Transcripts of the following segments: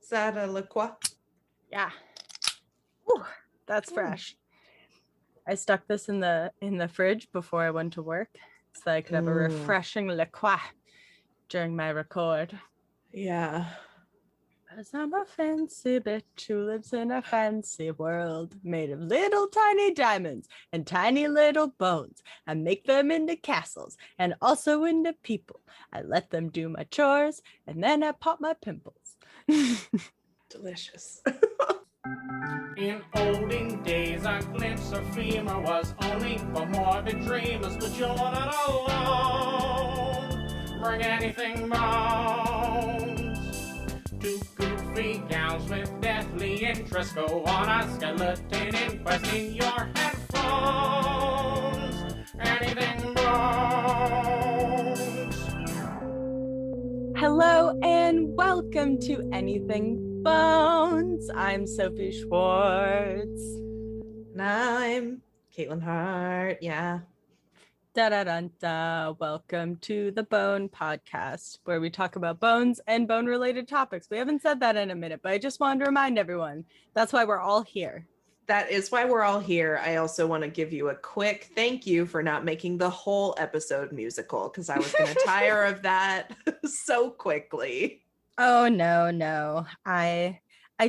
Is that a La Croix? Yeah. Ooh, that's fresh. I stuck this in the fridge before I went to work so I could have a refreshing La Croix during my record. Yeah. Because I'm a fancy bitch who lives in a fancy world made of little tiny diamonds and tiny little bones. I make them into castles and also into people. I let them do my chores and then I pop my pimples. Delicious. In olden days, a glimpse of femur was only for morbid dreamers, but you're not alone. Bring anything bones. Two goofy gals with deathly interest go on a skeleton inquest in your headphones. Anything bones. Hello and welcome to Anything Bones. I'm Sophie Schwartz. And I'm Katelyn Hart. Yeah. Da-da-dun-da. Welcome to the Bone Podcast, where we talk about bones and bone-related topics. We haven't said that in a minute, but I just wanted to remind everyone that's why we're all here. That is why we're all here. I also want to give you a quick thank you for not making the whole episode musical, because I was going to tire of that so quickly. Oh, no. I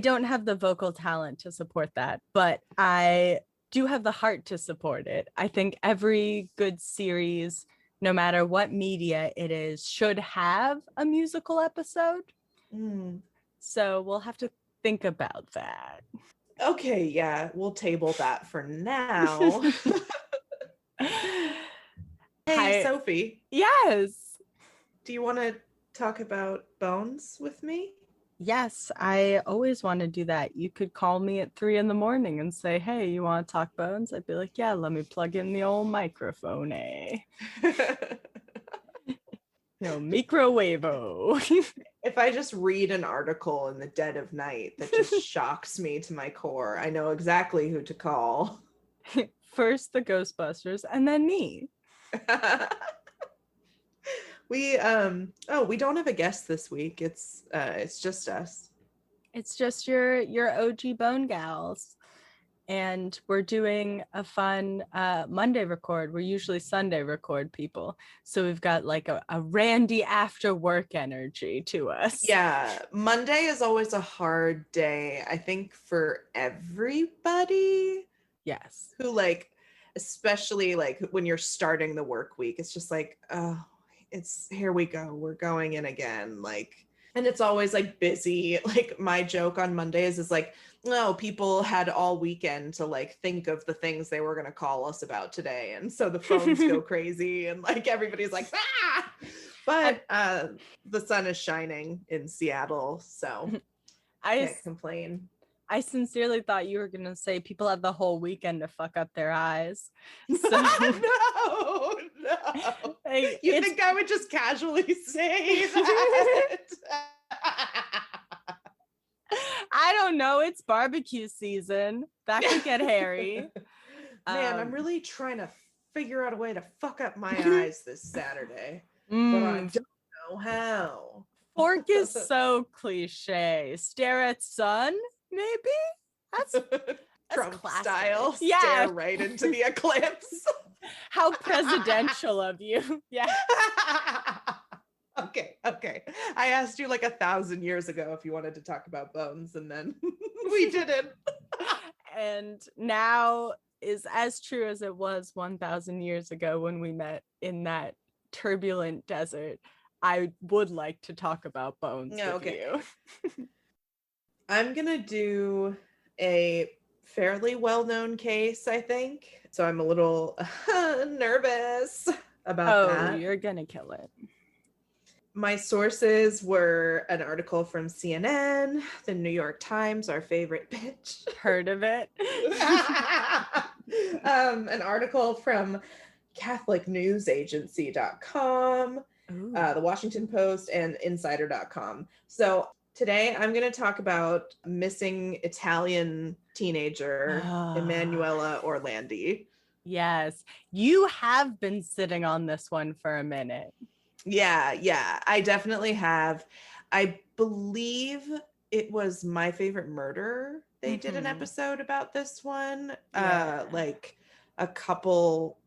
don't have the vocal talent to support that, but I do have the heart to support it. I think every good series, no matter what media it is, should have a musical episode. So we'll have to think about that. Okay, yeah, we'll table that for now. Hey, Sophie. Yes. Do you want to talk about bones with me? Yes, I always want to do that. You could call me at 3 a.m. and say, hey, you want to talk bones? I'd be like, yeah, let me plug in the old microphone, eh? Microwave-o. If I just read an article in the dead of night that just shocks me to my core, I know exactly who to call. First the Ghostbusters and then me. We don't have a guest this week. It's just us. It's just your OG Bone Gals. And we're doing a fun Monday record. We're usually Sunday record people. So we've got like a randy after work energy to us. Yeah. Monday is always a hard day, I think, for everybody. Yes. Who especially when you're starting the work week, it's just like, oh, it's here we go. We're going in again. And it's always busy. My joke on Mondays is no, people had all weekend to think of the things they were going to call us about today. And so the phones go crazy and everybody's ah! But the sun is shining in Seattle. So I can't complain. I sincerely thought you were going to say people had the whole weekend to fuck up their eyes. So No. You think I would just casually say that? I don't know. It's barbecue season. That could get hairy. Man, I'm really trying to figure out a way to fuck up my eyes this Saturday. But I don't know how. Fork is so cliche. Stare at sun, maybe? That's Trump classic. Style. Yeah. Stare right into the eclipse. How presidential of you. Yeah. Okay. I asked you 1,000 years ago if you wanted to talk about bones, and then we didn't. And now is as true as it was 1,000 years ago when we met in that turbulent desert. I would like to talk about bones with you. I'm going to do a fairly well-known case, I think. So I'm a little nervous about that. Oh, you're going to kill it. My sources were an article from CNN, the New York Times, our favorite bitch. Heard of it. An article from CatholicNewsAgency.com, the Washington Post, and Insider.com. So today I'm going to talk about missing Italian teenager, Emanuela Orlandi. Yes, you have been sitting on this one for a minute. Yeah, I definitely have. I believe it was My Favorite Murder. They did an episode about this one. Yeah. Like a couple,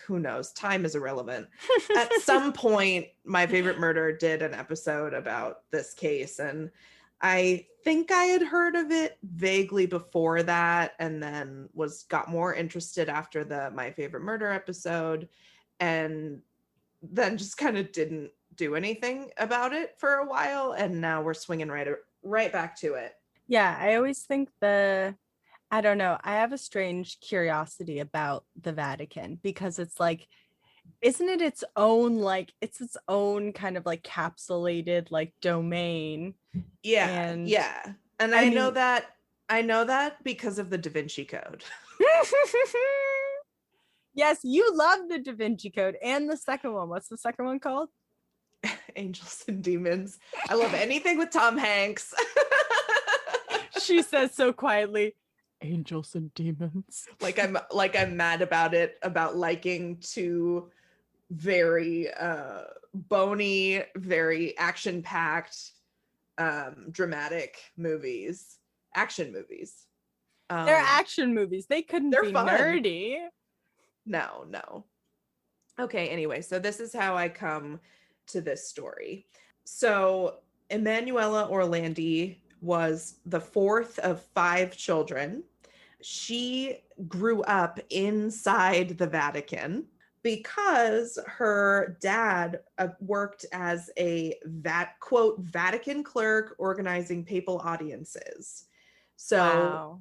who knows? Time is irrelevant. At some point, My Favorite Murder did an episode about this case, and I think I had heard of it vaguely before that, and then got more interested after the My Favorite Murder episode, and then just kind of didn't do anything about it for a while, and now we're swinging right back to it. Yeah, I always think I don't know, I have a strange curiosity about the Vatican, because it's like, isn't it its own, like, it's its own kind of like capsulated like domain? Yeah, And yeah. And I know that because of the Da Vinci Code. Yes, you love the Da Vinci Code and the second one. What's the second one called? Angels and Demons. I love anything with Tom Hanks. She says so quietly, Angels and Demons. like I'm mad about it, about liking two very bony, very action-packed, dramatic movies. Action movies. They're action movies. They couldn't be fun. nerdy. No. Okay, anyway, so this is how I come to this story. So Emanuela Orlandi was the fourth of 5 children. She grew up inside the Vatican because her dad worked as a quote Vatican clerk organizing papal audiences. So Wow.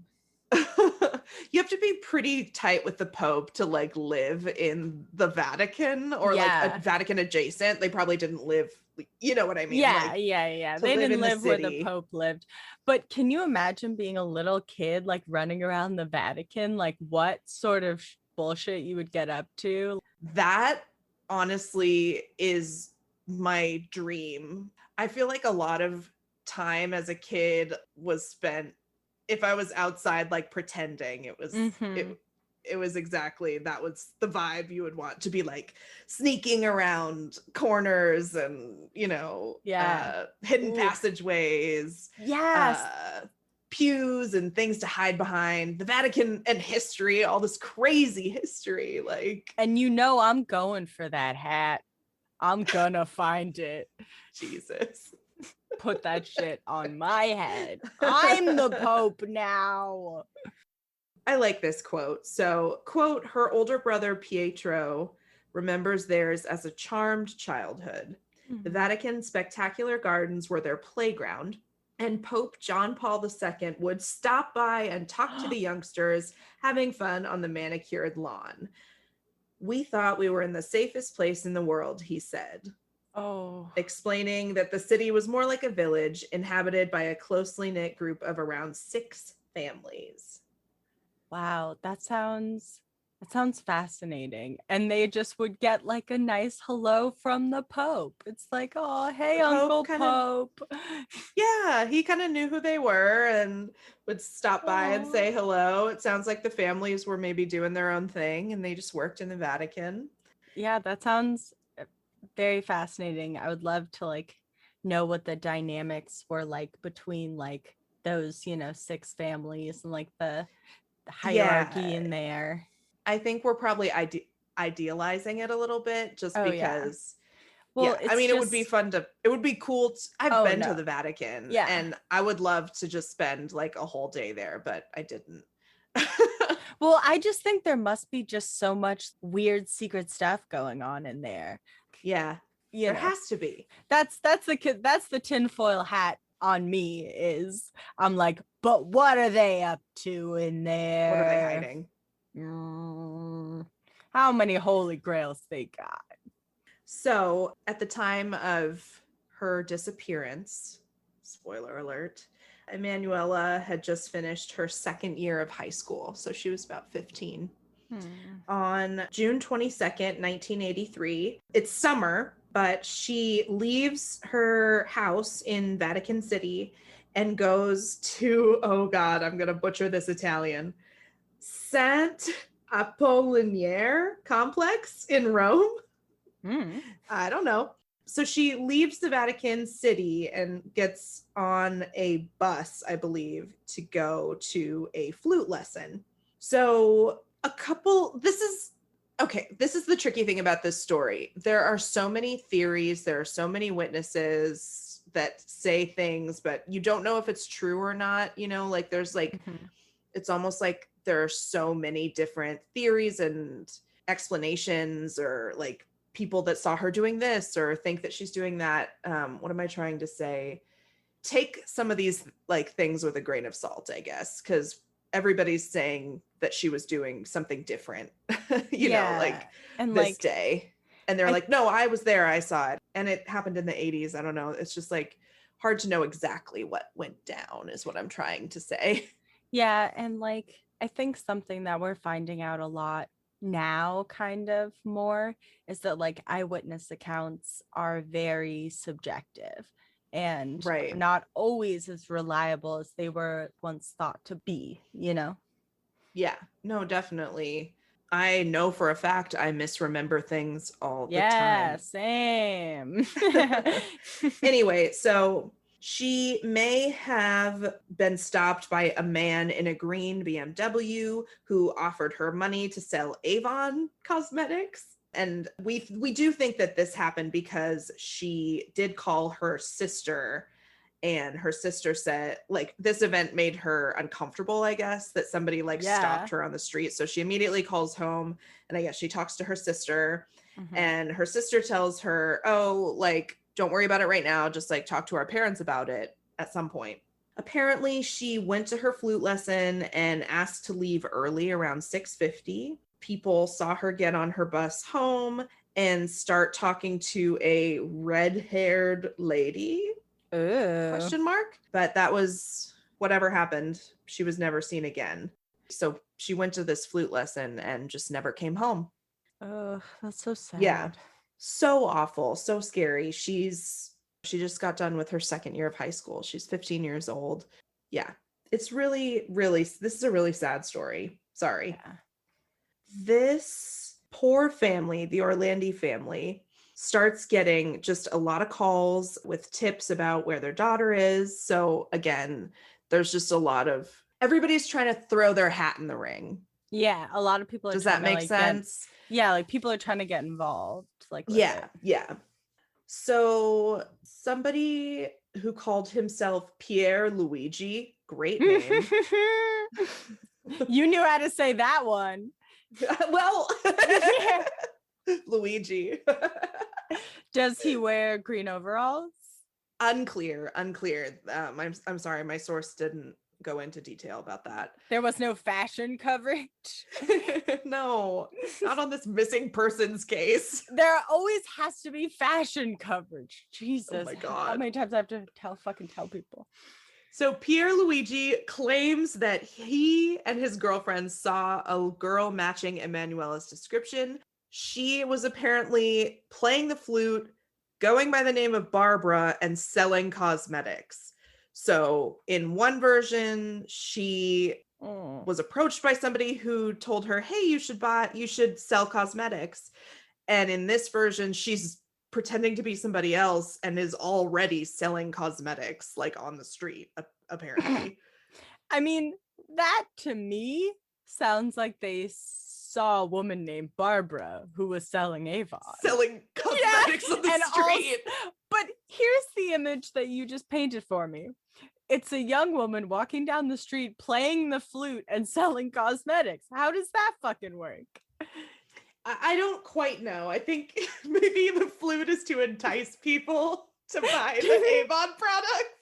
you have to be pretty tight with the Pope to like live in the Vatican, or like a Vatican adjacent. They probably didn't live, you know what I mean? Yeah, like, yeah. They didn't live where the Pope lived. But can you imagine being a little kid like running around the Vatican? Like what sort of bullshit you would get up to? That honestly is my dream. I feel like a lot of time as a kid was spent, if I was outside like pretending, it was it was exactly, that was the vibe you would want to be, like sneaking around corners and, you know, hidden passageways, pews and things to hide behind, the Vatican and history, all this crazy history, like. And you know I'm going for that hat. I'm gonna find it. Jesus. Put that shit on my head. I'm the Pope now. I like this quote. So, quote, her older brother Pietro remembers theirs as a charmed childhood. The Vatican's spectacular gardens were their playground, and Pope John Paul II would stop by and talk to the youngsters, having fun on the manicured lawn. We thought we were in the safest place in the world, he said. Oh. Explaining that the city was more like a village inhabited by a closely knit group of around 6 families. Wow, that sounds fascinating. And they just would get like a nice hello from the Pope. It's like, oh, hey, Uncle Pope. Yeah, he kind of knew who they were and would stop by and say hello. It sounds like the families were maybe doing their own thing and they just worked in the Vatican. Yeah, that sounds very fascinating. I would love to like know what the dynamics were like between like those, you know, 6 families and like the hierarchy in there. I think we're probably idealizing it a little bit just because well, I mean, it would be fun it would be cool. I've been to the Vatican and I would love to just spend like a whole day there, but I didn't. Well, I just think there must be just so much weird secret stuff going on in there. Yeah, there has to be. That's the tinfoil hat on me is I'm like, but what are they up to in there? What are they hiding? How many holy grails they got? So at the time of her disappearance, spoiler alert, Emanuela had just finished her 2nd year of high school. So she was about 15. On June 22nd, 1983, it's summer, but she leaves her house in Vatican City and goes to, oh God, I'm going to butcher this Italian, Sant Apollinare complex in Rome. I don't know. So she leaves the Vatican City and gets on a bus, I believe, to go to a flute lesson. So this is the tricky thing about this story. There are so many theories, there are so many witnesses that say things, but you don't know if it's true or not, like there's like, it's almost like there are so many different theories and explanations, or like people that saw her doing this or think that she's doing that. What am I trying to say? Take some of these like things with a grain of salt, I guess, because everybody's saying that she was doing something different, like and this like day. And they're like, no, I was there, I saw it. And it happened in the 80s. I don't know. It's just like hard to know exactly what went down is what I'm trying to say. Yeah. And like, I think something that we're finding out a lot now kind of more is that like eyewitness accounts are very subjective and Right. not always as reliable as they were once thought to be, Yeah, no, definitely. I know for a fact I misremember things all the time. Same. Anyway, so she may have been stopped by a man in a green BMW who offered her money to sell Avon cosmetics. And we do think that this happened because she did call her sister, and her sister said like this event made her uncomfortable, I guess, that somebody stopped her on the street. So she immediately calls home, and I guess she talks to her sister, and her sister tells her, oh, like, don't worry about it right now. Just like talk to our parents about it at some point. Apparently she went to her flute lesson and asked to leave early around 6:50. People saw her get on her bus home and start talking to a red-haired lady. Question mark? But that was whatever happened. She was never seen again. So she went to this flute lesson and just never came home. Oh, that's so sad. Yeah. So awful. So scary. She just got done with her second year of high school. She's 15 years old. Yeah. It's really, really, this is a really sad story. Sorry. Yeah. This poor family, the Orlandi family, starts getting just a lot of calls with tips about where their daughter is. So again, there's just a lot of everybody's trying to throw their hat in the ring. Yeah, a lot of people are Does that make sense? Like people are trying to get involved. Like yeah. So somebody who called himself Pierre Luigi, great name. You knew how to say that one. Well, Luigi. Does he wear green overalls? Unclear. I'm sorry, my source didn't go into detail about that. There was no fashion coverage. No, not on this missing persons case. There always has to be fashion coverage. Jesus. Oh my God. How many times I have to tell people? So Pierre Luigi claims that he and his girlfriend saw a girl matching Emanuela's description. She was apparently playing the flute, going by the name of Barbara, and selling cosmetics. So in one version, she was approached by somebody who told her, hey, you should sell cosmetics. And in this version, she's pretending to be somebody else and is already selling cosmetics like on the street, apparently. I mean, that to me sounds like they saw a woman named Barbara who was selling Avon. Selling cosmetics on the street. But here's the image that you just painted for me. It's a young woman walking down the street playing the flute and selling cosmetics. How does that fucking work? I don't quite know. I think maybe the flute is to entice people to buy the Avon products.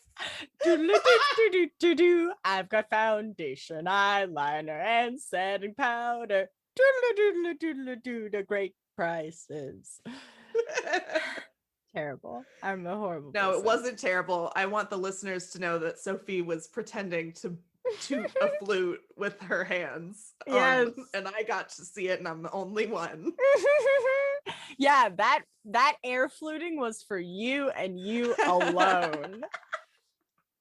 I've got foundation, eyeliner, and setting powder. The great prices. Terrible. I'm a horrible No, person. it wasn't terrible. I want the listeners to know that Sophie was pretending to toot a flute with her hands. Yes. And I got to see it, and I'm the only one. Yeah, that air fluting was for you and you alone.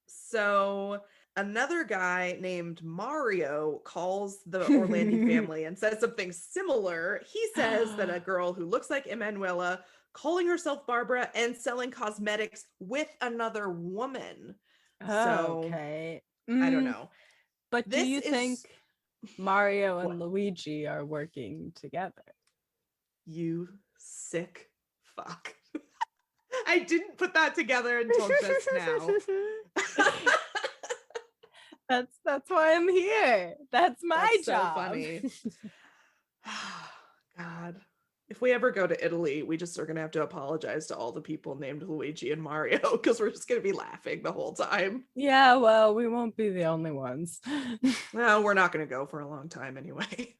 So another guy named Mario calls the Orlandi family and says something similar. He says that a girl who looks like Emanuela calling herself Barbara and selling cosmetics with another woman. So Okay. I don't know. But do This you is think Mario and What? Luigi are working together? You sick fuck. I didn't put that together until just now. That's why I'm here. That's my That's so job. funny. God. If we ever go to Italy, we just are going to have to apologize to all the people named Luigi and Mario because we're just going to be laughing the whole time. Yeah, well, we won't be the only ones. No, we're not going to go for a long time anyway.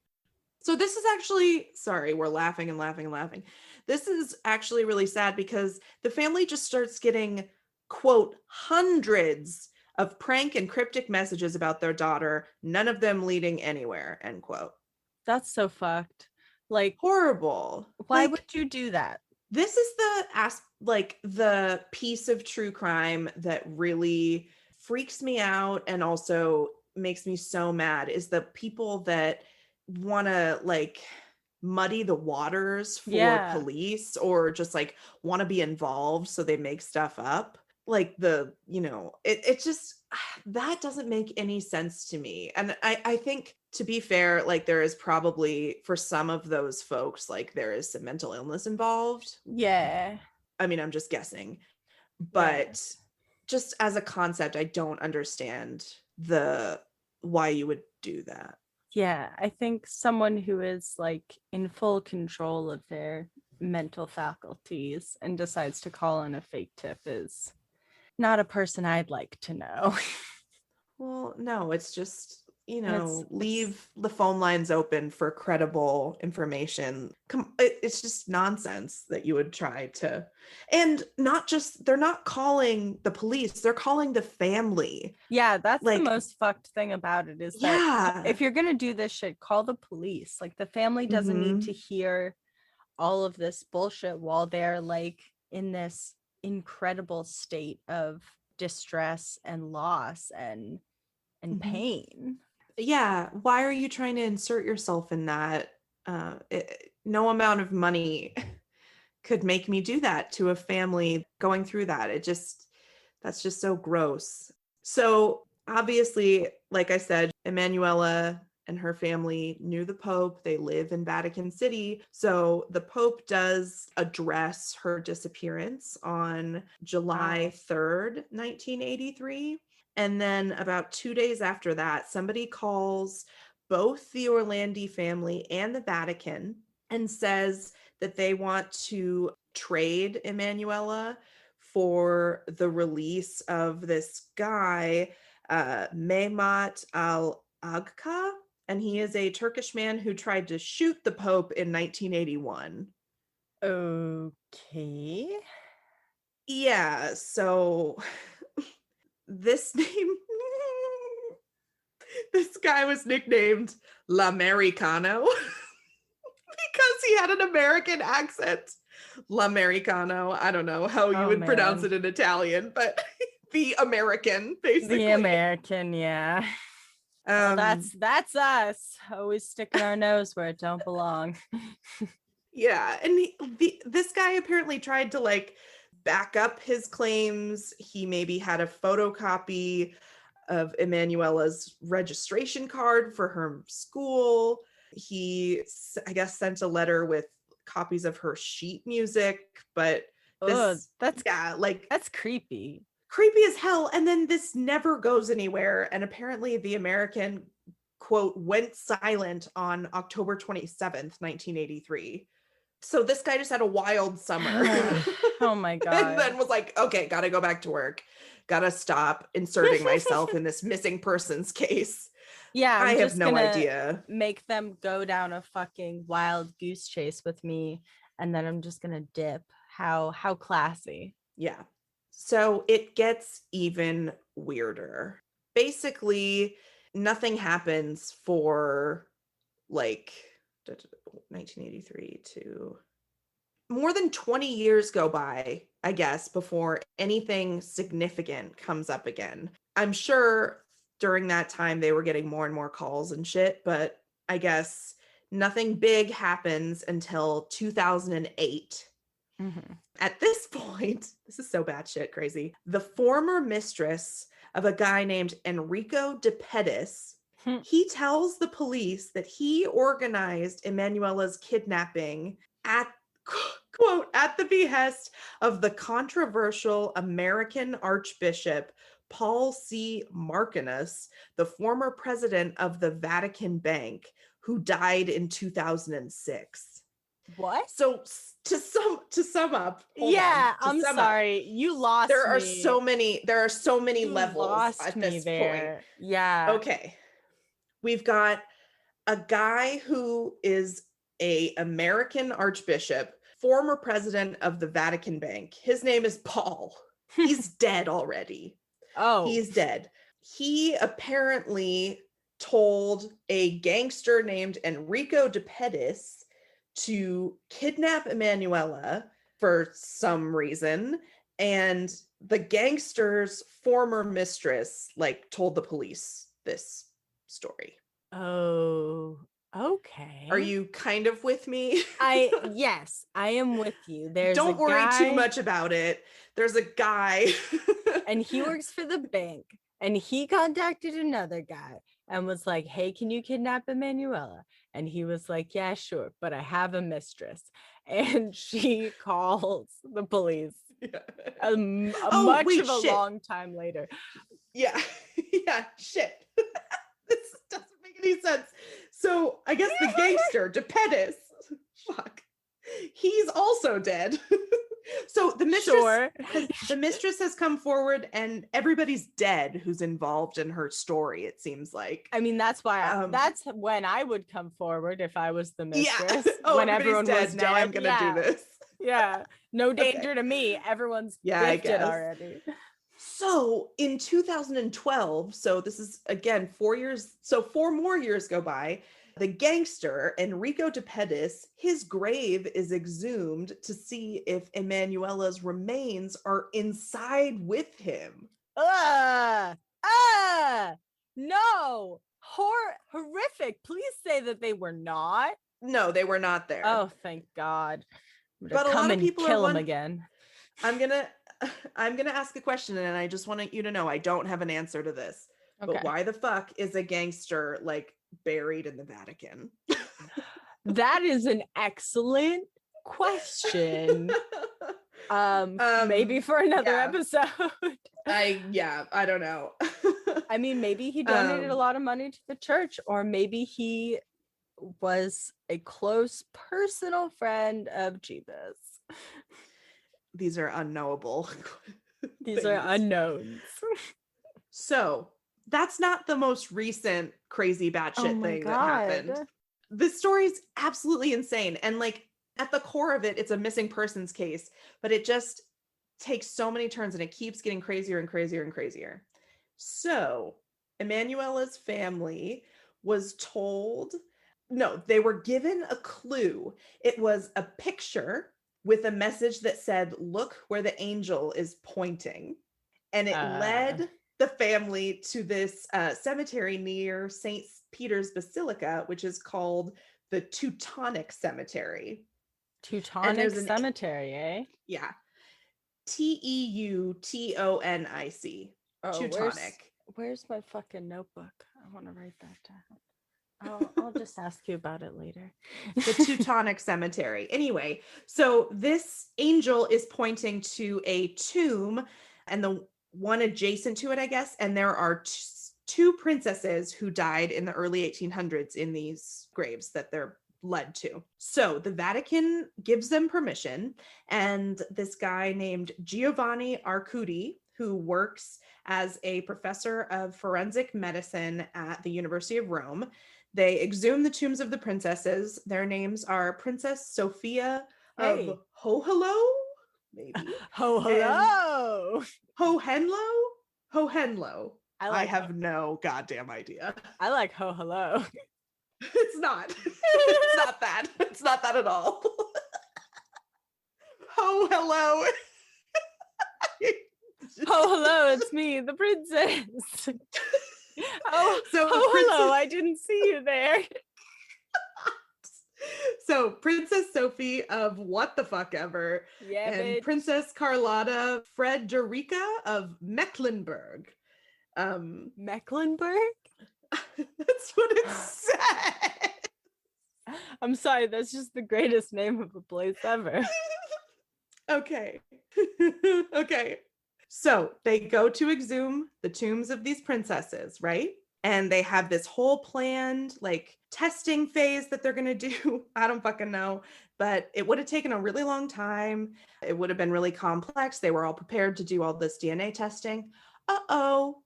So this is actually, sorry, we're laughing and laughing and laughing. This is actually really sad because the family just starts getting, quote, hundreds of prank and cryptic messages about their daughter, none of them leading anywhere, end quote. That's so fucked. Like, Horrible. why Like, would you do that? this is the piece of true crime that really freaks me out and also makes me so mad is the people that want to like muddy the waters for police or just like want to be involved so they make stuff up. Like it just that doesn't make any sense to me. And I think, to be fair, like there is probably for some of those folks, like there is some mental illness involved. Yeah. I mean, I'm just guessing, but just as a concept, I don't understand why you would do that. Yeah, I think someone who is like in full control of their mental faculties and decides to call in a fake tip is not a person I'd like to know. Well, no, it's just, leave the phone lines open for credible information. It's just nonsense that you would try to, and not just, they're not calling the police, they're calling the family. Yeah, that's like, the most fucked thing about it is that if you're going to do this shit, call the police. Like the family doesn't need to hear all of this bullshit while they're like in this incredible state of distress and loss and pain. Yeah, why are you trying to insert yourself in that? No amount of money could make me do that to a family going through that. That's just so gross. So obviously, like I said, Emanuela and her family knew the Pope. They live in Vatican City. So the Pope does address her disappearance on July 3rd, 1983. And then about 2 days after that, somebody calls both the Orlandi family and the Vatican and says that they want to trade Emanuela for the release of this guy, Mehmet Al-Agca, and he is a Turkish man who tried to shoot the Pope in 1981. Okay. Yeah, so this guy was nicknamed L'Americano because he had an American accent. L'Americano. I don't know how you would pronounce it in Italian, but the American, basically. The American, yeah. Well, that's us. Always sticking our nose where it don't belong. Yeah, and this guy apparently tried to like back up his claims. He maybe had a photocopy of Emanuela's registration card for her school. He, I guess, sent a letter with copies of her sheet music, but that's creepy. Creepy as hell. And then this never goes anywhere. And apparently the American, quote, went silent on October 27th, 1983. So this guy just had a wild summer. Oh my God. And then was like, okay, gotta go back to work. Gotta stop inserting myself in this missing persons case. Yeah, I have no idea. Make them go down a fucking wild goose chase with me, and then I'm just gonna dip. How classy. Yeah. So it gets even weirder. Basically, nothing happens for like 1983 to more than 20 years go by, I guess, before anything significant comes up again. I'm sure during that time they were getting more and more calls and shit, but I guess nothing big happens until 2008. Mhm. At this point, this is so batshit crazy. The former mistress of a guy named Enrico de Pettis, he tells the police that he organized Emanuela's kidnapping at, quote, at the behest of the controversial American Archbishop Paul C. Marcinus, the former president of the Vatican Bank, who died in 2006. What? So to sum up, I'm sorry. You lost me. There are so many You levels lost at me this there. point. Yeah. Okay. We've got a guy who is a American archbishop, former president of the Vatican Bank. His name is Paul. He's dead already. Oh. He's dead. He apparently told a gangster named Enrico de Pettis to kidnap Emanuela for some reason, and the gangster's former mistress like told the police this story. Oh, okay. Are you kind of with me? Yes, I am with you. There's Don't worry guy, too much about it. There's a guy and he works for the bank, and he contacted another guy and was like, hey, can you kidnap Emanuela? And he was like, yeah, sure, but I have a mistress. And she calls the police a long time later. Yeah. Yeah, shit. This doesn't make any sense. So I guess the gangster, de Pettis, fuck, he's also dead. So the mistress has come forward, and everybody's dead who's involved in her story, it seems like. I mean, that's why that's when I would come forward if I was the mistress. Yeah. Oh, when everyone dead. was Now dead. I'm gonna do this. Yeah. No danger to me. Everyone's gifted already. So in 2012, so this is again 4 years, so 4 more years go by, the gangster Enrico de Pettis, his grave is exhumed to see if Emanuela's remains are inside with him. No, horrific. Please say that they were not. No, they were not there. Oh, thank God. But a lot of people kill him again. I'm gonna ask a question, and I just want you to know I don't have an answer to this. Okay. But why the fuck is a gangster like buried in the Vatican? That is an excellent question. Maybe for another episode. I don't know. I mean, maybe he donated a lot of money to the church, or maybe he was a close personal friend of Jesus. These are unknowable. These are unknowns. So that's not the most recent crazy batshit thing that happened. This story is absolutely insane. And like at the core of it, it's a missing persons case, but it just takes so many turns and it keeps getting crazier and crazier and crazier. So Emanuela's family was told, no, they were given a clue. It was a picture with a message that said, look where the angel is pointing. And it led the family to this cemetery near St. Peter's Basilica, which is called the Teutonic Cemetery. Teutonic Cemetery, eh? Yeah. Teutonic. Oh, Teutonic. Where's my fucking notebook? I want to write that down. I'll just ask you about it later. The Teutonic Cemetery. Anyway, so this angel is pointing to a tomb and the one adjacent to it, I guess. And there are two princesses who died in the early 1800s in these graves that they're led to. So the Vatican gives them permission. And this guy named Giovanni Arcudi, who works as a professor of forensic medicine at the University of Rome, they exhume the tombs of the princesses. Their names are Princess Sophia of Hohenlohe, maybe. Hohenlohe. Hohenlohe. I have no goddamn idea. I like Hohenlohe. It's not. It's not that. It's not that at all. Hello. Hello, it's me, the princess. So hello, I didn't see you there. So Princess Sophie of what the fuck ever, Yeah, and bitch. Princess Carlotta Frederica of Mecklenburg. Mecklenburg? That's what it said. I'm sorry, that's just the greatest name of a place ever. Okay. Okay. So they go to exhume the tombs of these princesses, right? And they have this whole planned like testing phase that they're going to do. I don't fucking know, but it would have taken a really long time. It would have been really complex. They were all prepared to do all this DNA testing. Uh-oh,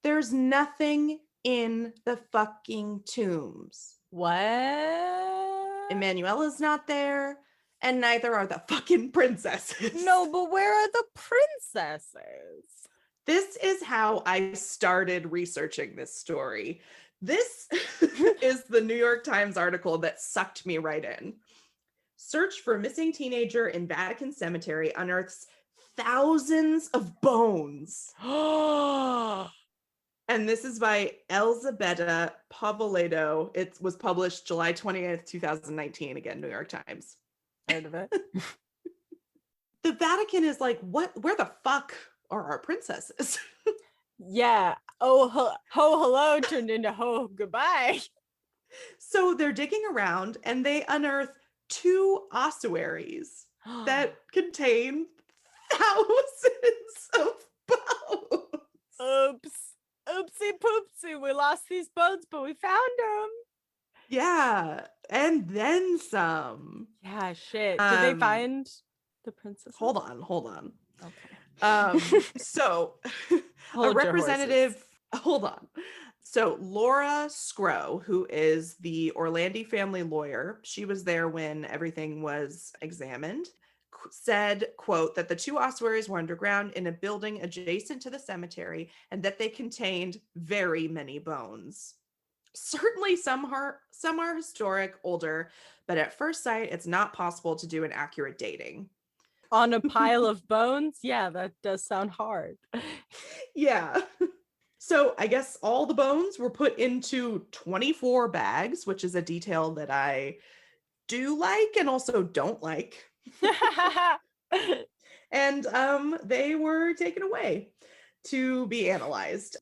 there's nothing in the fucking tombs. What? Emanuela's not there, and neither are the fucking princesses. No, but where are the princesses? This is how I started researching this story. This is the New York Times article that sucked me right in. Search for missing teenager in Vatican cemetery unearths thousands of bones. And this is by Elzbieta Povoledo. It was published July 20th, 2019. Again, New York Times. Heard of it? The Vatican is like, what? Where the fuck are our princesses? Yeah. Oh, hello turned into ho, goodbye. So they're digging around and they unearth 2 ossuaries that contain thousands of bones. Oops. Oopsie poopsie. We lost these bones, but we found them. Yeah, and then some. Yeah, shit. Did they find the princess? Hold on. Okay. So Hold a your representative, hold on. So Laura Scrow, who is the Orlandi family lawyer, she was there when everything was examined, said, quote, that the 2 ossuaries were underground in a building adjacent to the cemetery and that they contained very many bones. Certainly some are historic, older, but at first sight, it's not possible to do an accurate dating. On a pile of bones? Yeah, that does sound hard. Yeah. So I guess all the bones were put into 24 bags, which is a detail that I do like and also don't like. And they were taken away to be analyzed.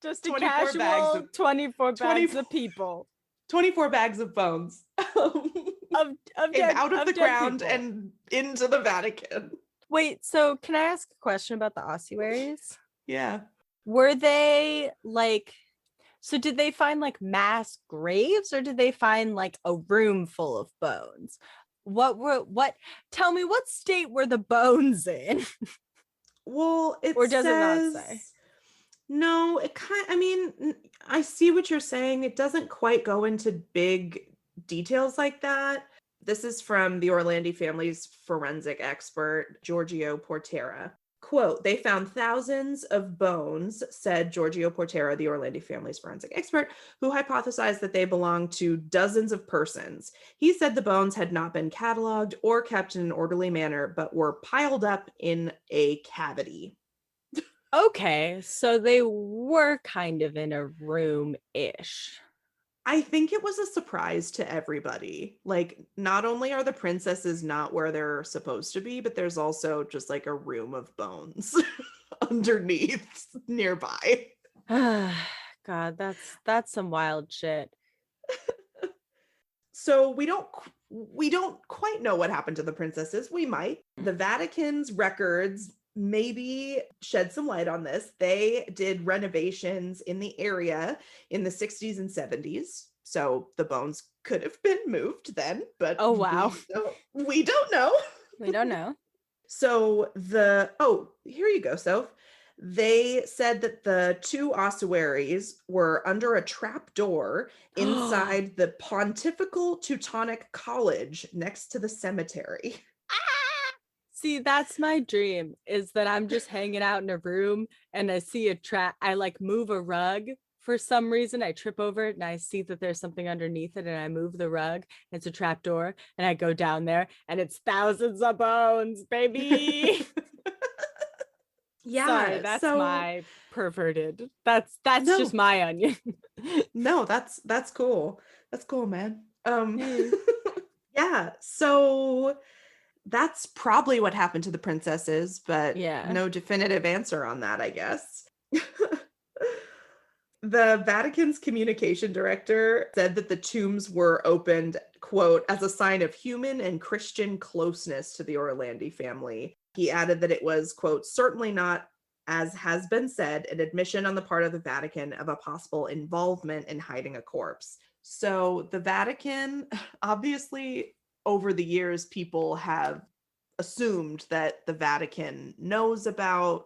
Just a casual 24 bags of people. 24 bags of bones came out of the ground people. and into the Vatican. Wait, so can I ask a question about the ossuaries? Yeah. Were they like, so did they find like mass graves or did they find like a room full of bones? Tell me, what state were the bones in? Well, or does it not say? No, I see what you're saying. It doesn't quite go into big details like that. This is from the Orlandi family's forensic expert, Giorgio Portera. Quote, they found thousands of bones, said Giorgio Portera, the Orlandi family's forensic expert, who hypothesized that they belonged to dozens of persons. He said the bones had not been cataloged or kept in an orderly manner, but were piled up in a cavity. Okay, so they were kind of in a room-ish. I think it was a surprise to everybody. Like, not only are the princesses not where they're supposed to be, but there's also just like a room of bones underneath nearby. God, that's some wild shit. So we don't quite know what happened to the princesses. We might. The Vatican's records maybe shed some light on this. They did renovations in the area in the 60s and 70s. So the bones could have been moved then, but oh wow. We don't know. We don't know. So here you go, Soph. They said that the 2 ossuaries were under a trap door inside the Pontifical Teutonic College next to the cemetery. See, that's my dream, is that I'm just hanging out in a room and I see a trap. I like move a rug for some reason. I trip over it and I see that there's something underneath it and I move the rug. It's a trap door and I go down there and it's thousands of bones, baby. Yeah, sorry, that's my perverted. That's just my onion. No, that's cool. That's cool, man. Yeah, so that's probably what happened to the princesses, but Yeah. no definitive answer on that, I guess. The Vatican's communication director said that the tombs were opened, quote, as a sign of human and Christian closeness to the Orlandi family. He added that it was, quote, certainly not, as has been said, an admission on the part of the Vatican of a possible involvement in hiding a corpse. So the Vatican, obviously, over the years, people have assumed that the Vatican knows about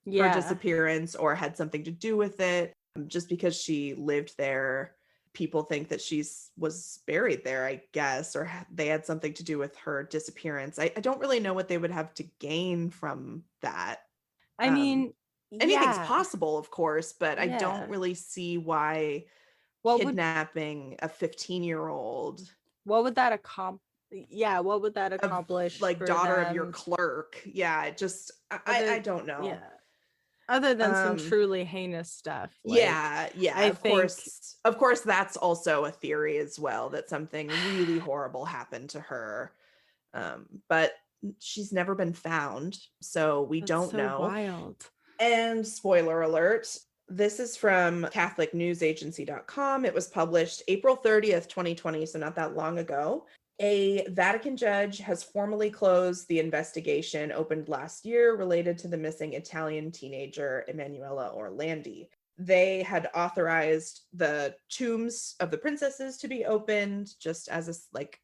her Yeah. disappearance or had something to do with it. Just because she lived there, people think that was buried there, I guess, or they had something to do with her disappearance. I don't really know what they would have to gain from that. I mean, Anything's yeah. possible, of course, but I Yeah. don't really see why What kidnapping a 15-year-old, what would that accomplish? Yeah, what would that accomplish? like for daughter of them? your clerk? Yeah, it just I don't know. Yeah. Other than some truly heinous stuff. Yeah, I of think, course that's also a theory as well, that something really horrible happened to her. But she's never been found, so we that's don't so know. wild. And spoiler alert, this is from catholicnewsagency.com. It was published April 30th, 2020, so not that long ago. A Vatican judge has formally closed the investigation opened last year related to the missing Italian teenager Emanuela Orlandi. They had authorized the tombs of the princesses to be opened, just as a,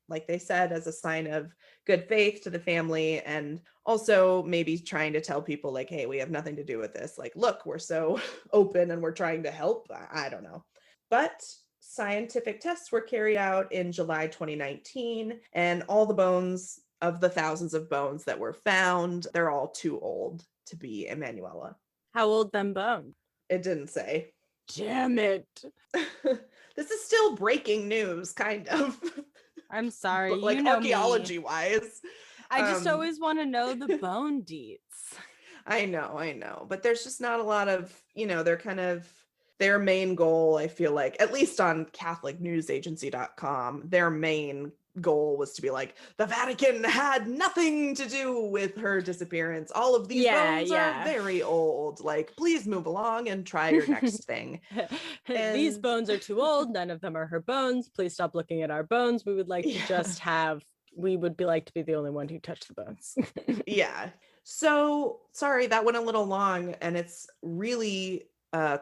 like they said, as a sign of good faith to the family, and also maybe trying to tell people like, hey, we have nothing to do with this. Like, look, we're so open and we're trying to help. I don't know. But scientific tests were carried out in July 2019, and all the bones of the thousands of bones that were found, they're all too old to be Emanuela. How old them bones? It didn't say. Damn it. This is still breaking news, kind of. I'm sorry. But, like, you know archaeology me. wise. I just always want to know the bone deets. I know. But there's just not a lot of, they're kind of their main goal, I feel like, at least on catholicnewsagency.com, their main goal was to be like, the Vatican had nothing to do with her disappearance. All of these bones are very old. Like, please move along and try your next thing. These bones are too old. None of them are her bones. Please stop looking at our bones. We would like to just we would like to be the only one who touched the bones. Yeah. So, sorry, that went a little long, and it's really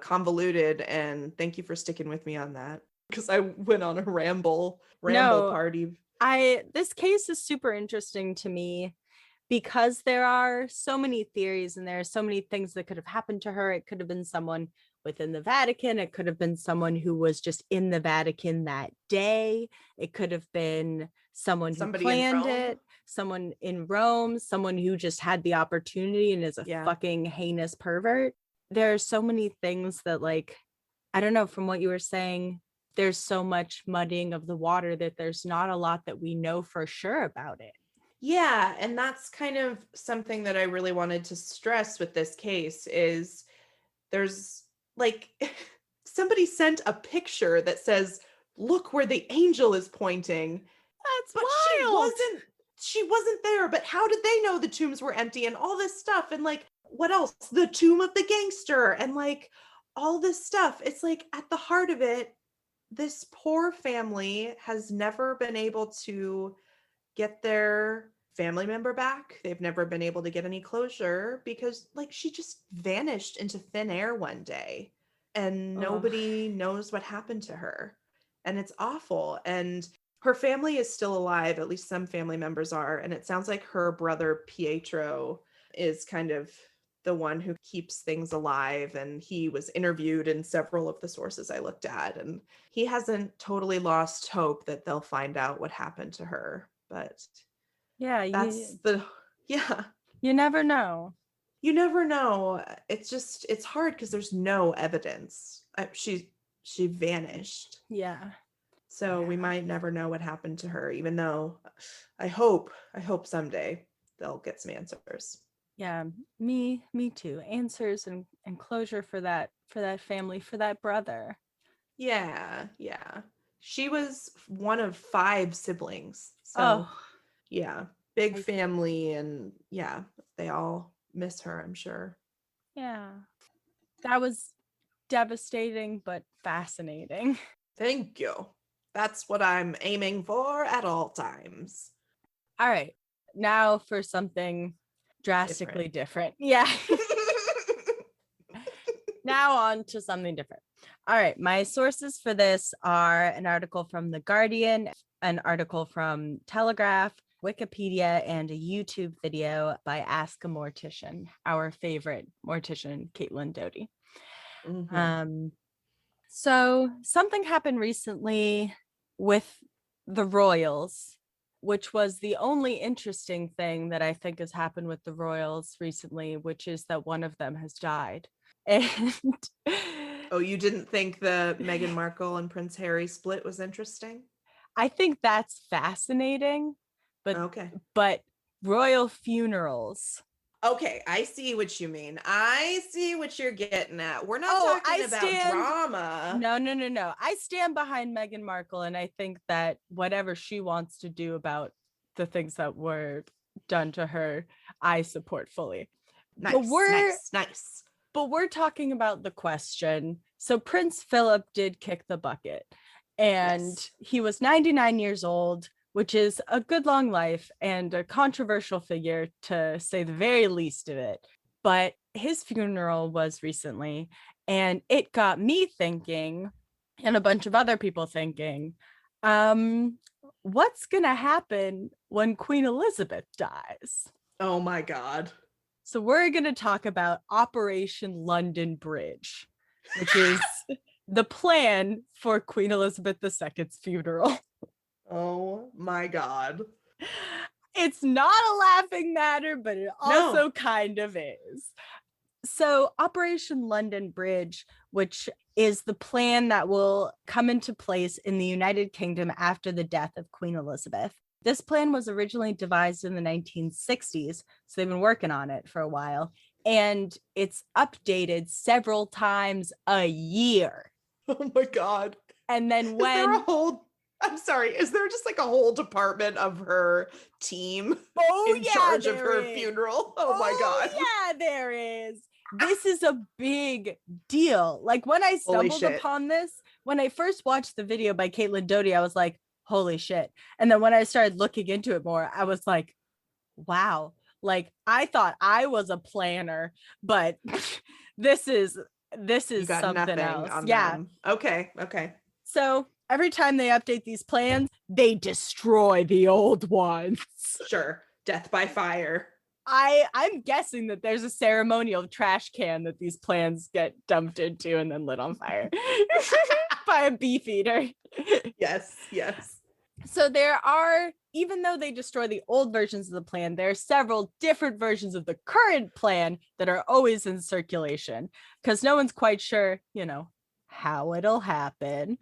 convoluted, and thank you for sticking with me on that, because I went on a ramble party. This case is super interesting to me because there are so many theories and there are so many things that could have happened to her. It could have been someone within the Vatican. It could have been someone who was just in the Vatican that day. It could have been someone who planned it, someone in Rome, someone who just had the opportunity and is a fucking heinous pervert. There are so many things that, like, I don't know, from what you were saying, there's so much muddying of the water that there's not a lot that we know for sure about it. Yeah, and that's kind of something that I really wanted to stress with this case is there's like somebody sent a picture that says, look where the angel is pointing. That's but wild. She wasn't there, but how did they know the tombs were empty and all this stuff? And like, what else? The tomb of the gangster and like all this stuff. It's like at the heart of it, this poor family has never been able to get their family member back. They've never been able to get any closure because like she just vanished into thin air one day and nobody knows what happened to her. And it's awful. And her family is still alive, at least some family members are. And it sounds like her brother Pietro is kind of the one who keeps things alive. And he was interviewed in several of the sources I looked at. And he hasn't totally lost hope that they'll find out what happened to her. But yeah, you never know. You never know. It's hard because there's no evidence. She vanished. Yeah. So we might never know what happened to her, even though I hope someday they'll get some answers. Yeah, me too. Answers and closure for that family, for that brother. Yeah. She was one of 5 siblings. So Oh, yeah, big I- family, and yeah, they all miss her, I'm sure. yeah. That was devastating, but fascinating. Thank you. That's what I'm aiming for at all times. All right. Now for something drastically different. Yeah. Now on to something different. All right. My sources for this are an article from The Guardian, an article from Telegraph, Wikipedia, and a YouTube video by Ask a Mortician, our favorite mortician, Katelyn Doty. Mhm. So something happened recently with the royals, which was the only interesting thing that I think has happened with the royals recently, which is that one of them has died. And Oh, you didn't think the Meghan Markle and Prince Harry split was interesting? I think that's fascinating, Okay. but royal funerals. Okay, I see what you mean. I see what you're getting at. We're not Oh, talking about drama. No. I stand behind Meghan Markle, and I think that whatever she wants to do about the things that were done to her, I support fully. Nice. But we're talking about the question. So Prince Philip did kick the bucket, and Yes. he was 99 years old, which is a good long life and a controversial figure, to say the very least of it. But his funeral was recently, and it got me thinking, and a bunch of other people thinking, what's gonna happen when Queen Elizabeth dies? Oh my God. So we're gonna talk about Operation London Bridge, which is the plan for Queen Elizabeth II's funeral. Oh my God. It's not a laughing matter, but it also No. kind of is. So Operation London Bridge, which is the plan that will come into place in the United Kingdom after the death of Queen Elizabeth. This plan was originally devised in the 1960s, so they've been working on it for a while, and it's updated several times a year. Oh my God. And then Is there when a whole I'm sorry, is there just like a whole department of her team in charge of her funeral? Oh my God. yeah, there is. This is a big deal. Like when I Holy stumbled shit. upon this, when I first watched the video by Katelyn Doty, I was like, holy shit. And then when I started looking into it more, I was like, wow. Like I thought I was a planner, but this is You got something nothing else. on Yeah. them. Okay. So every time they update these plans, they destroy the old ones. Sure. Death by fire. I'm guessing that there's a ceremonial trash can that these plans get dumped into and then lit on fire by a beef eater. Yes. So there are, even though they destroy the old versions of the plan, there are several different versions of the current plan that are always in circulation because no one's quite sure, how it'll happen.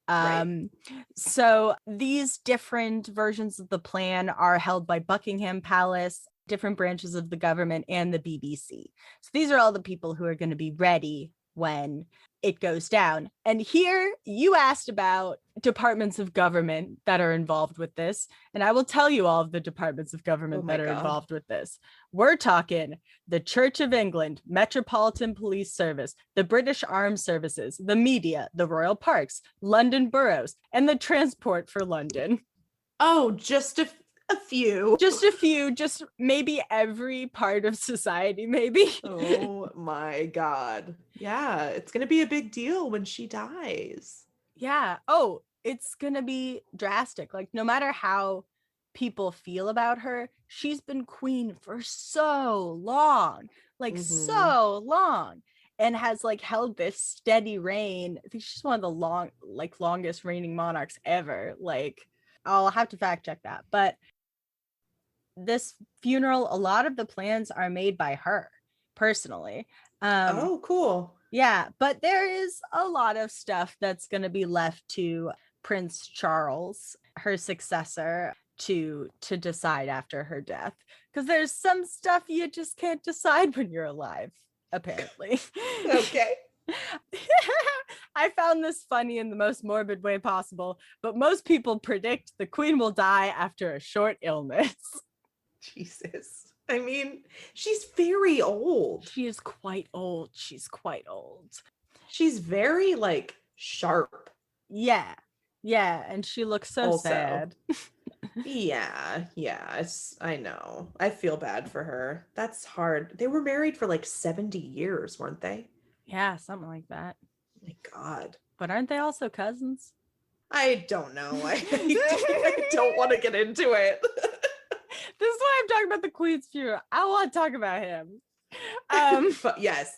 Right. So these different versions of the plan are held by Buckingham Palace, different branches of the government, and the BBC. So these are all the people who are going to be ready when it goes down. And here you asked about departments of government that are involved with this. And I will tell you all of the departments of government that are involved with this. We're talking the Church of England, Metropolitan Police Service, the British Armed Services, the media, the Royal Parks, London Boroughs, and the Transport for London. Oh, just a few. Just a few, just maybe every part of society, maybe. Oh my God. Yeah, it's going to be a big deal when she dies. Yeah. Oh, it's going to be drastic. Like, no matter how people feel about her, she's been queen for so long, so long, and has held this steady reign. I think she's one of the longest reigning monarchs ever. I'll have to fact check that. But this funeral, a lot of the plans are made by her personally. Oh, cool. Yeah, but there is a lot of stuff that's going to be left to Prince Charles, her successor, to decide after her death, because there's some stuff you just can't decide when you're alive, apparently. Okay. I found this funny in the most morbid way possible, but most people predict the queen will die after a short illness. Jesus. I mean, she's very old. She is quite old. She's quite old. She's very like sharp. Yeah. Yeah. And she looks so Also. sad. Yeah. I know. I feel bad for her. That's hard. They were married for like 70 years, weren't they? Yeah, something like that. My God. But aren't they also cousins? I don't know. I don't want to get into it. This is why I'm talking about the Queen's funeral. I want to talk about him. But yes.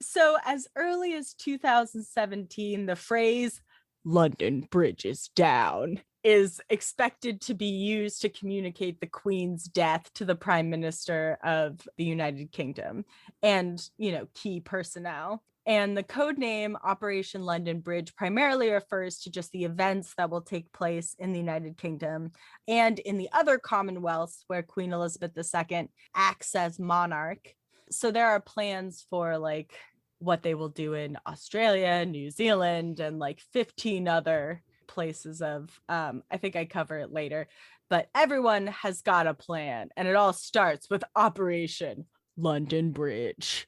So as early as 2017, the phrase "London Bridge is down" is expected to be used to communicate the Queen's death to the Prime Minister of the United Kingdom and, key personnel. And the code name Operation London Bridge primarily refers to just the events that will take place in the United Kingdom and in the other Commonwealths where Queen Elizabeth II acts as monarch. So there are plans for like what they will do in Australia, New Zealand, and like 15 other places of, I think I cover it later, but everyone has got a plan. And it all starts with Operation London Bridge.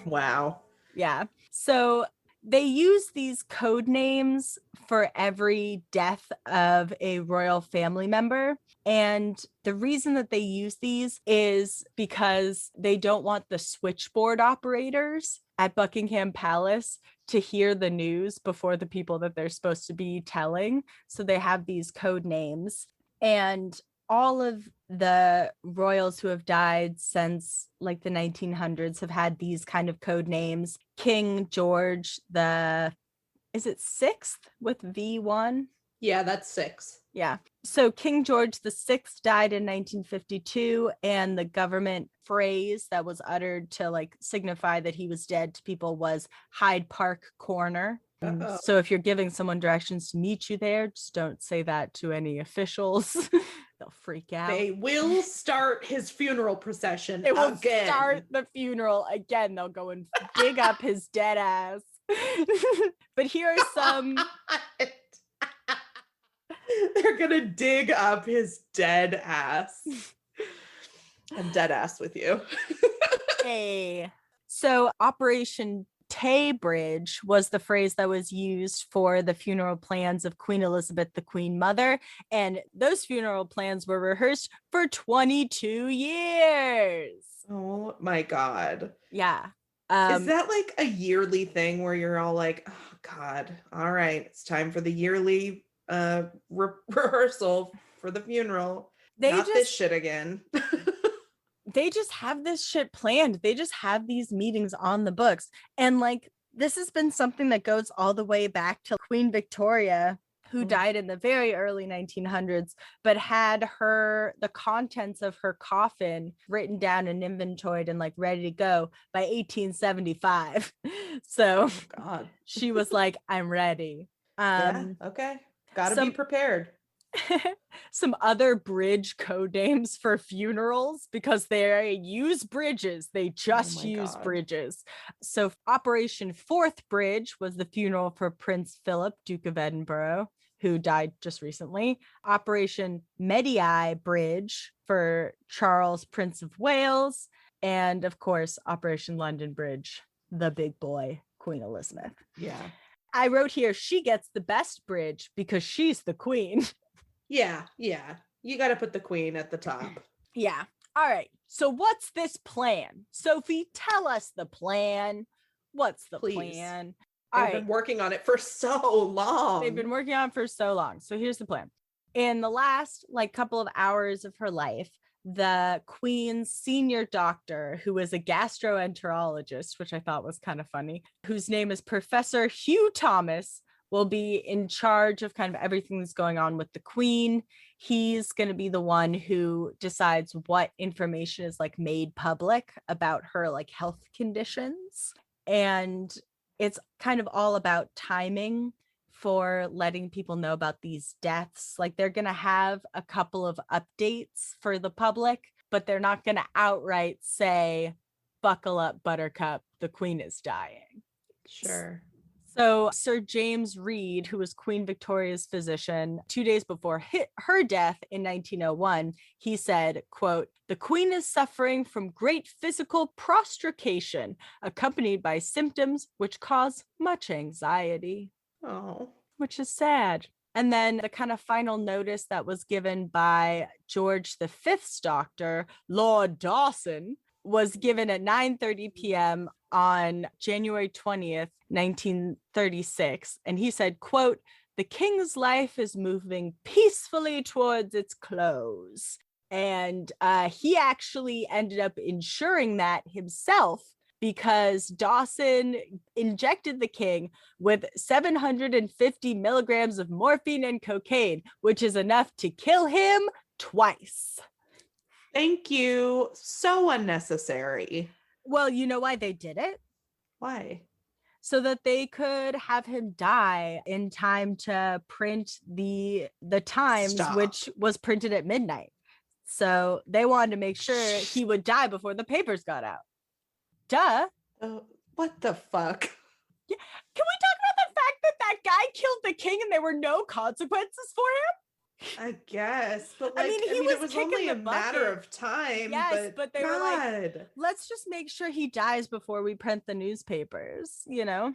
Wow. Yeah. So they use these code names for every death of a royal family member. And the reason that they use these is because they don't want the switchboard operators at Buckingham Palace to hear the news before the people that they're supposed to be telling. So they have these code names. And all of the royals who have died since like the 1900s have had these kind of code names. King George is it 6th with V1? Yeah, that's 6. Yeah. So King George VI died in 1952, and the government phrase that was uttered to like signify that he was dead to people was Hyde Park Corner. Uh-oh. So if you're giving someone directions to meet you there, just don't say that to any officials. They'll freak out. They will start his funeral procession It will again. start the funeral again. They'll go and dig up his dead ass. But here are some... They're gonna dig up his dead ass. I'm dead ass with you. Hey. So Operation Tay Bridge was the phrase that was used for the funeral plans of Queen Elizabeth, the Queen Mother. And those funeral plans were rehearsed for 22 years. Oh my God. Yeah. Is that like a yearly thing where you're all like, oh God, all right, it's time for the yearly rehearsal for the funeral. Not this shit again. They just have this shit planned. They just have these meetings on the books. And like, this has been something that goes all the way back to Queen Victoria, who died in the very early 1900s, but had the contents of her coffin written down and inventoried and like ready to go by 1875. So God. She was like, I'm ready. Yeah, okay. Gotta be prepared. Some other bridge code names for funerals, because they use bridges. They just use bridges. So Operation Fourth Bridge was the funeral for Prince Philip, Duke of Edinburgh, who died just recently. Operation Medii Bridge for Charles, Prince of Wales. And of course, Operation London Bridge, the big boy, Queen Elizabeth. Yeah. I wrote here, she gets the best bridge because she's the queen. Yeah. You got to put the queen at the top. Yeah. All right. So what's this plan? Sophie, tell us the plan. What's the plan? They've been working on it for so long. They've been working on it for so long. So here's the plan. In the last couple of hours of her life, the Queen's senior doctor, who is a gastroenterologist, which I thought was kind of funny, whose name is Professor Hugh Thomas, will be in charge of kind of everything that's going on with the Queen. He's going to be the one who decides what information is made public about her health conditions. And it's kind of all about timing for letting people know about these deaths. They're going to have a couple of updates for the public but they're not going to outright say, buckle up, Buttercup, the queen is dying. Sure. So Sir James Reed, who was Queen Victoria's physician, 2 days before her death in 1901, he said, quote, "The queen is suffering from great physical prostration, accompanied by symptoms which cause much anxiety." Oh. Which is sad. And then the kind of final notice that was given by George V's doctor, Lord Dawson, was given at 9:30 p.m. on January 20th, 1936. And he said, quote, "The king's life is moving peacefully towards its close." And he actually ended up ensuring that himself, because Dawson injected the king with 750 milligrams of morphine and cocaine, which is enough to kill him twice. Thank you. So unnecessary. Well, you know why they did it? Why? So that they could have him die in time to print the Times, Stop. which was printed at midnight. So they wanted to make sure he would die before the papers got out. Duh. What the fuck? Yeah. Can we talk about the fact that that guy killed the king and there were no consequences for him? I guess, but like, he was it was kicking only the a matter bucket. of time. Yes, but they were like, God. let's just make sure he dies before we print the newspapers, you know?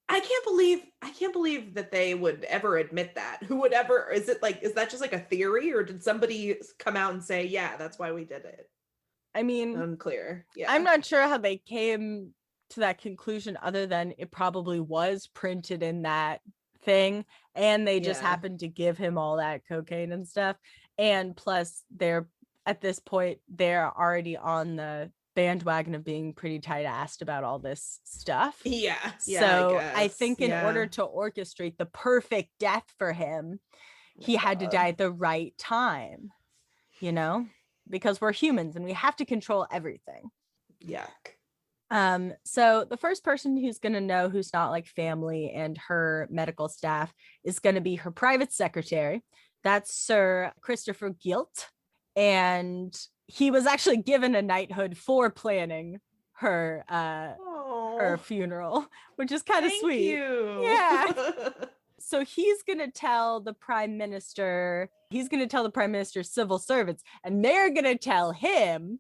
I can't believe that they would ever admit that. Who would ever, is that just like a theory, or did somebody come out and say, yeah, that's why we did it? I mean, Unclear. Yeah. I'm not sure how they came to that conclusion other than it probably was printed in that thing and they just happened to give him all that cocaine and stuff. And plus they're at this point, they're already on the bandwagon of being pretty tight-assed about all this stuff. Yeah. So I think in order to orchestrate the perfect death for him, he had to die at the right time, you know, because we're humans and we have to control everything. Yuck. So the first person who's going to know, who's not like family and her medical staff, is going to be her private secretary. That's Sir Christopher Gilt. And he was actually given a knighthood for planning her her funeral, which is kind of sweet. You. Yeah. So he's going to tell the prime minister civil servants, and they're going to tell him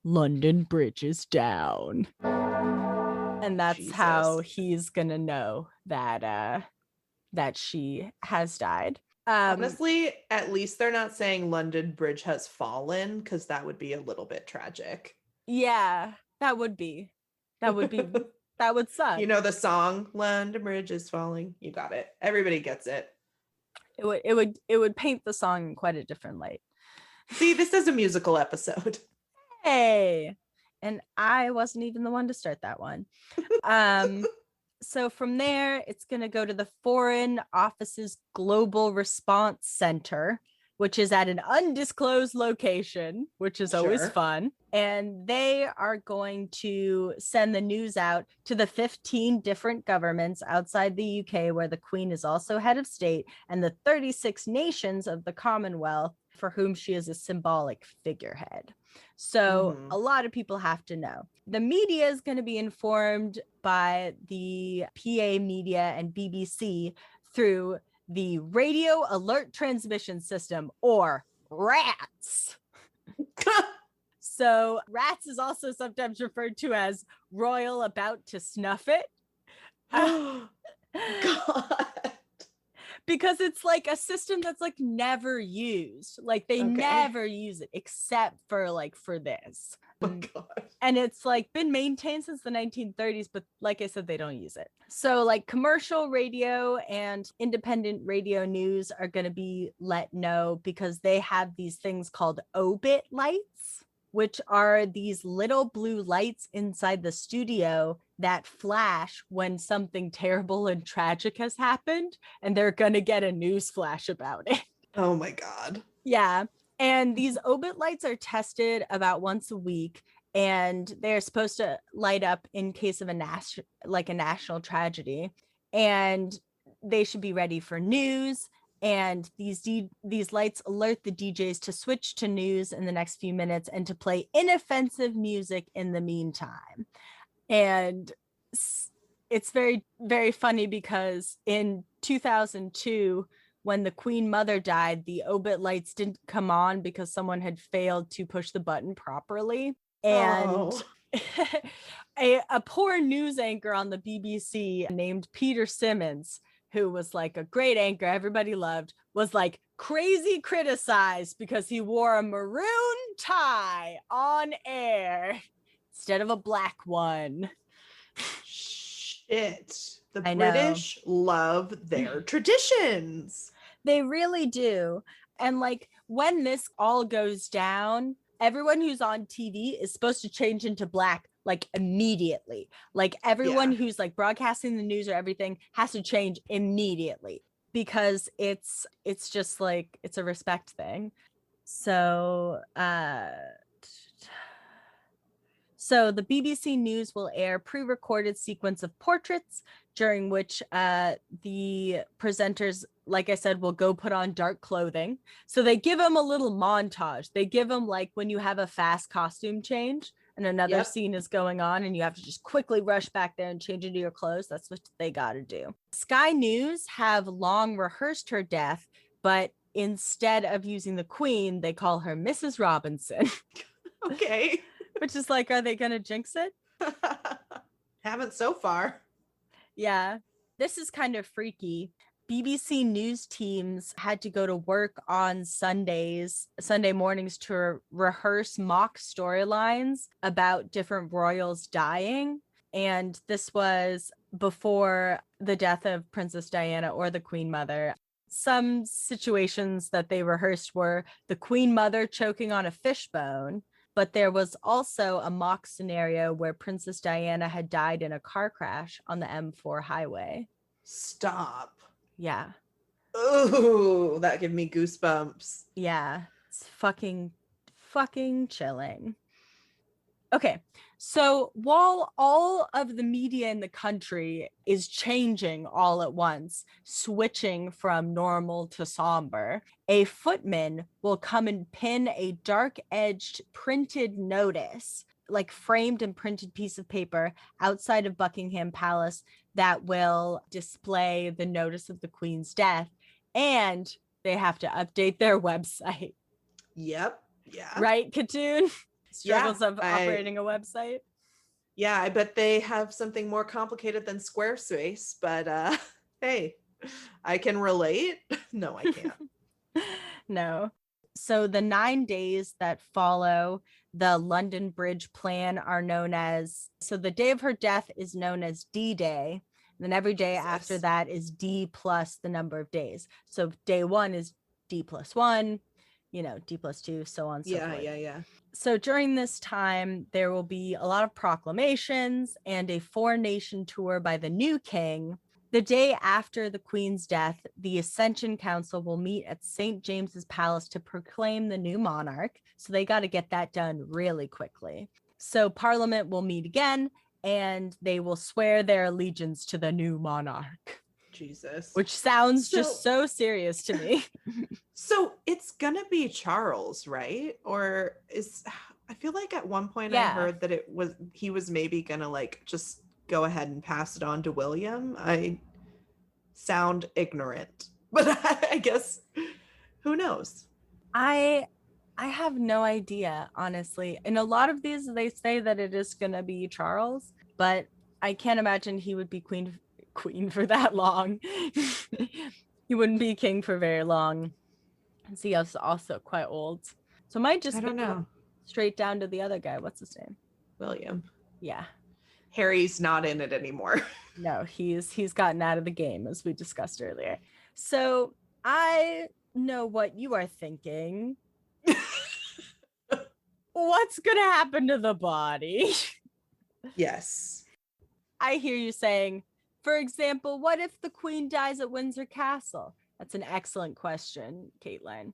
London Bridge is down. And that's how he's going to know that that she has died. Honestly, at least they're not saying London Bridge has fallen, because that would be a little bit tragic. Yeah, that would suck. You know the song London Bridge is falling? You got it. Everybody gets it. It would paint the song in quite a different light. See, this is a musical episode. Hey, and I wasn't even the one to start that one. So from there, it's going to go to the Foreign Office's Global Response Center, which is at an undisclosed location, which is always fun. And they are going to send the news out to the 15 different governments outside the UK, where the Queen is also head of state, and the 36 nations of the Commonwealth, for whom she is a symbolic figurehead. So a lot of people have to know. The media is going to be informed by the PA media and BBC through the Radio Alert Transmission System, or RATS. So RATS is also sometimes referred to as Royal About to Snuff It. God. Because it's like a system that's like never used. Like they never use it except for this. Oh God. And it's like been maintained since the 1930s, but like I said, they don't use it. So like commercial radio and independent radio news are going to be let know, because they have these things called obit lights, which are these little blue lights inside the studio that flash when something terrible and tragic has happened, and they're going to get a news flash about it. Oh my God. Yeah. And these obit lights are tested about once a week, and they're supposed to light up in case of a national tragedy. And they should be ready for news And these lights alert the DJs to switch to news in the next few minutes and to play inoffensive music in the meantime. And it's very, very funny because in 2002, when the Queen Mother died, the obit lights didn't come on because someone had failed to push the button properly. And a poor news anchor on the BBC named Peter Simmons, who was like a great anchor everybody loved, was like crazy criticized because he wore a maroon tie on air instead of a black one. Shit. The I know. British love their traditions. They really do. And like when this all goes down, everyone who's on TV is supposed to change into black like immediately. Like everyone who's like broadcasting the news or everything has to change immediately because it's just like it's a respect thing. So the BBC News will air pre-recorded sequence of portraits during which the presenters, like I said, will go put on dark clothing. So they give them a little montage. They give them like when you have a fast costume change and another scene is going on and you have to just quickly rush back there and change into your clothes. That's what they got to do. Sky News have long rehearsed her death, but instead of using the Queen, they call her Mrs. Robinson. Okay. Which is like, are they going to jinx it? Haven't so far. Yeah, this is kind of freaky. BBC News teams had to go to work on Sunday mornings to rehearse mock storylines about different royals dying. And this was before the death of Princess Diana or the Queen Mother. Some situations that they rehearsed were the Queen Mother choking on a fishbone. But there was also a mock scenario where Princess Diana had died in a car crash on the M4 highway. Stop. Yeah. Oh, that gave me goosebumps. Yeah. It's fucking chilling. Okay. So while all of the media in the country is changing all at once, switching from normal to somber, a footman will come and pin a dark-edged printed notice, like framed and printed piece of paper outside of Buckingham Palace that will display the notice of the Queen's death. And they have to update their website. Yep. Yeah. Right, Katoon? Struggles of operating a website. Yeah, I bet they have something more complicated than Squarespace, but hey, I can relate. No, I can't. No. So the 9 days that follow the London Bridge plan are known as, so the day of her death is known as D-Day. Then every day after that is D plus the number of days. So day 1 is D plus 1, D plus 2, so on and so forth. Yeah. So during this time, there will be a lot of proclamations and a four-nation tour by the new king. The day after the Queen's death, the Ascension Council will meet at St. James's Palace to proclaim the new monarch. So they got to get that done really quickly. So Parliament will meet again, and they will swear their allegiance to the new monarch. Jesus. Which sounds just so serious to me. So it's gonna be Charles, right? Or I feel like at one point I heard that he was maybe gonna like just go ahead and pass it on to William. I sound ignorant, but I guess who knows? I have no idea, honestly. In a lot of these, they say that it is gonna be Charles, but I can't imagine he would be queen for that long. He wouldn't be king for very long. He is also quite old, so it might just be straight down to the other guy. What's his name? William. Yeah. Harry's not in it anymore. No, he's gotten out of the game, as we discussed earlier. So I know what you are thinking. What's gonna happen to the body? Yes. I hear you saying, for example, what if the Queen dies at Windsor Castle? That's an excellent question, Katelyn.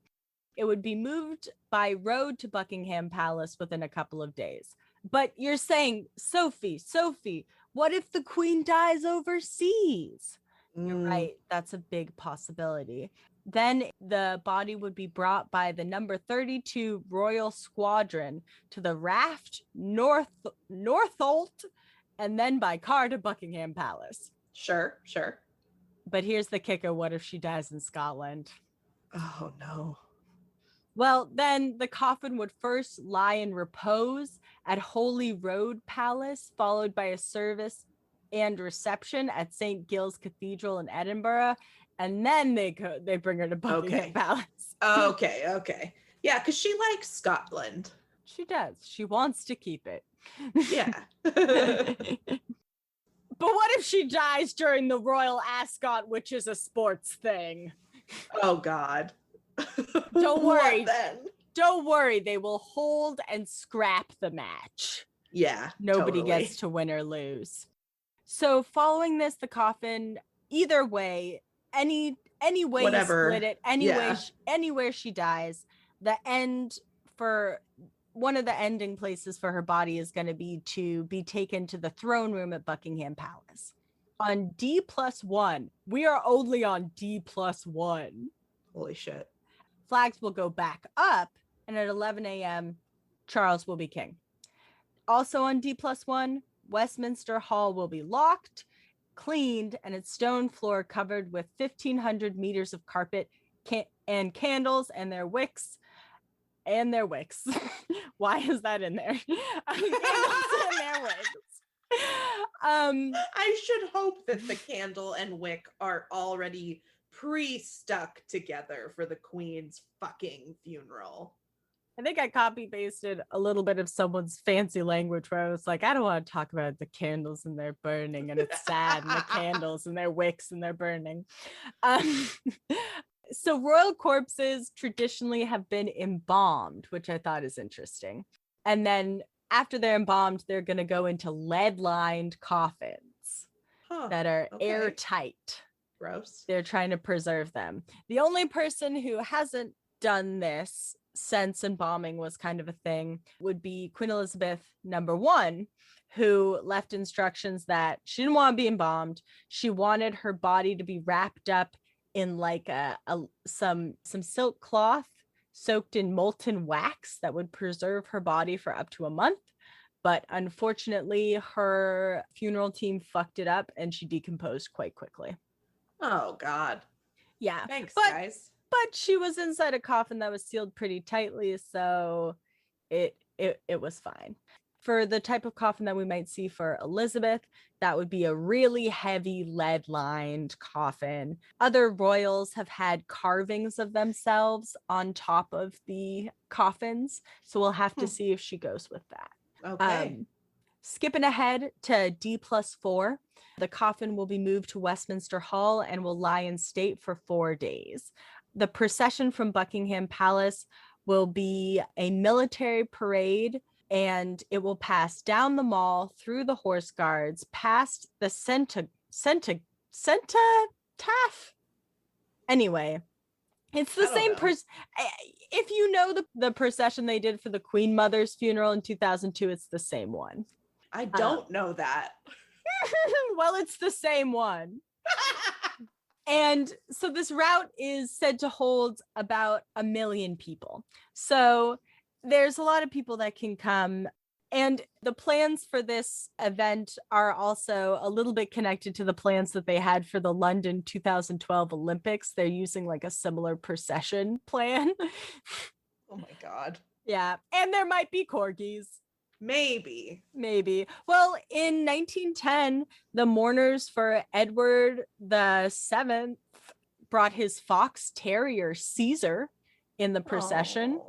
It would be moved by road to Buckingham Palace within a couple of days. But you're saying, Sophie, what if the Queen dies overseas? You're right. That's a big possibility. Then the body would be brought by the number 32 Royal Squadron to the Raft Northolt, and then by car to Buckingham Palace. Sure. But here's the kicker. What if she dies in Scotland? Oh, no. Well, then the coffin would first lie in repose at Holy Road Palace, followed by a service and reception at St. Giles Cathedral in Edinburgh. And then they bring her to Buckingham Palace. Okay. Yeah, because she likes Scotland. She does. She wants to keep it. Yeah. But what if she dies during the Royal Ascot, which is a sports thing? Oh, God. Don't worry. What then? Don't worry. They will hold and scrap the match. Yeah. Nobody totally. gets to win or lose. So following this, the coffin, either way, any way Whatever. you split it, anywhere she dies, the end for one of the ending places for her body is going to be taken to the throne room at Buckingham Palace. On D+1, we are only on D+1. Holy shit. Flags will go back up, and at 11 a.m., Charles will be king. Also on D+1, Westminster Hall will be locked, cleaned, and its stone floor covered with 1,500 meters of carpet and candles and their wicks. Why is that in there? Candles and their wicks. I should hope that the candle and wick are already pre-stuck together for the Queen's fucking funeral. I think I copy pasted a little bit of someone's fancy language where I was like, I don't want to talk about the candles and they're burning, and it's sad, and the candles and their wicks and they're burning. So royal corpses traditionally have been embalmed, which I thought is interesting. And then after they're embalmed, they're going to go into lead-lined coffins that are airtight. Gross. They're trying to preserve them. The only person who hasn't done this since embalming was kind of a thing would be Queen Elizabeth I, who left instructions that she didn't want to be embalmed. She wanted her body to be wrapped up in like some silk cloth soaked in molten wax that would preserve her body for up to a month. But unfortunately, her funeral team fucked it up and she decomposed quite quickly. Oh, God. Yeah. Thanks, guys. But she was inside a coffin that was sealed pretty tightly, so it was fine. For the type of coffin that we might see for Elizabeth, that would be a really heavy lead-lined coffin. Other royals have had carvings of themselves on top of the coffins, so we'll have to see if she goes with that. Okay. Skipping ahead to D+4, the coffin will be moved to Westminster Hall and will lie in state for 4 days. The procession from Buckingham Palace will be a military parade, and it will pass down the mall, through the horse guards, past the cenotaph. Anyway, it's the same if you know the procession they did for the Queen Mother's funeral in 2002, it's the same one. I don't know that. Well, it's the same one. And so this route is said to hold about 1 million people. So there's a lot of people that can come. And the plans for this event are also a little bit connected to the plans that they had for the London 2012 Olympics. They're using like a similar procession plan. Oh my God. Yeah. And there might be corgis. Maybe. Well, in 1910, the mourners for Edward VII brought his fox terrier Caesar in the procession.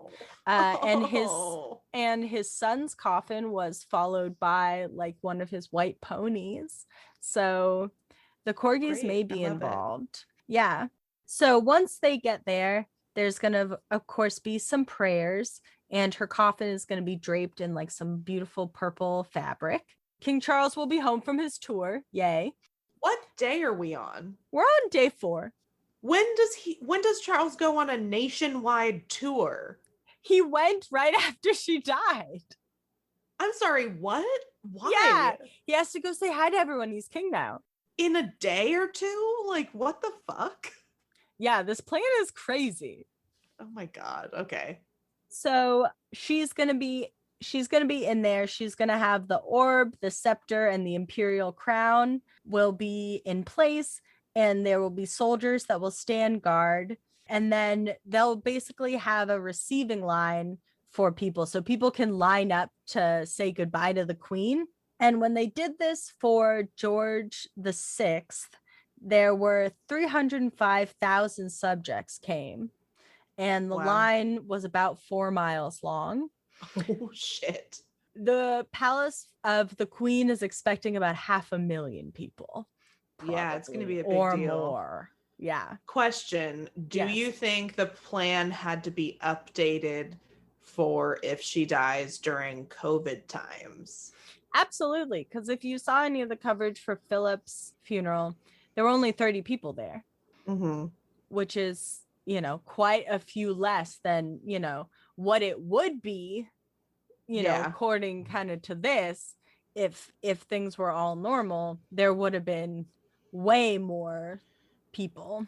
And his son's coffin was followed by like one of his white ponies. So the corgis may be involved. Yeah. So once they get there, there's going to, of course, be some prayers, and her coffin is going to be draped in like some beautiful purple fabric. King Charles will be home from his tour. Yay. What day are we on? We're on day 4. When does Charles go on a nationwide tour? He went right after she died. I'm sorry, what? Why? Yeah, he has to go say hi to everyone. He's king now. In a day or two? Like, what the fuck? Yeah, this plan is crazy. Oh my God. Okay. So she's gonna be in there. She's gonna have the orb, the scepter, and the imperial crown will be in place, and there will be soldiers that will stand guard. And then they'll basically have a receiving line for people, so people can line up to say goodbye to the queen. And when they did this for George VI, there were 305,000 subjects came, and the Wow. line was about 4 miles long. Oh, shit. The palace of the queen is expecting about 500,000 people. Yeah, it's going to be a big or deal. more. Yeah. Question. Do Yes. you think the plan had to be updated for if she dies during COVID times? Absolutely. Because if you saw any of the coverage for Philip's funeral, there were only 30 people there, Mm-hmm. which is, quite a few less than, what it would be, according kind of to this. If things were all normal, there would have been way more people.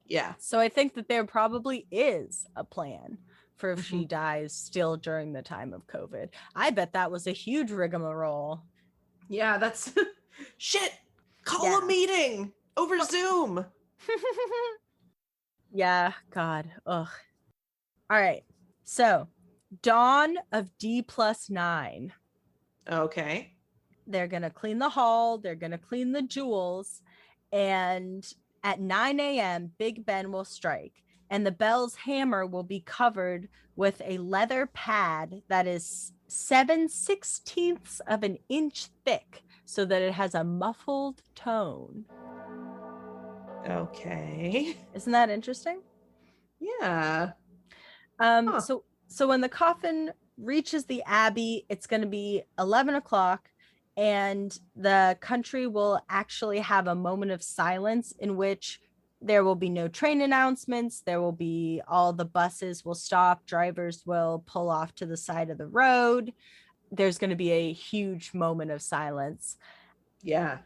Yeah. So I think that there probably is a plan for if she dies still during the time of COVID. I bet that was a huge rigmarole. Yeah, that's shit. Call a meeting over Zoom. Yeah, God. Ugh. All right. So, dawn of D+9. Okay. They're going to clean the hall. They're going to clean the jewels. And at 9 a.m., Big Ben will strike. And the bell's hammer will be covered with a leather pad that is 7/16 of an inch thick, so that it has a muffled tone. Okay. Isn't that interesting? Yeah. So when the coffin reaches the abbey, it's going to be 11 o'clock, and the country will actually have a moment of silence in which there will be no train announcements. There will be all the buses will stop. Drivers will pull off to the side of the road. There's going to be a huge moment of silence. Yeah.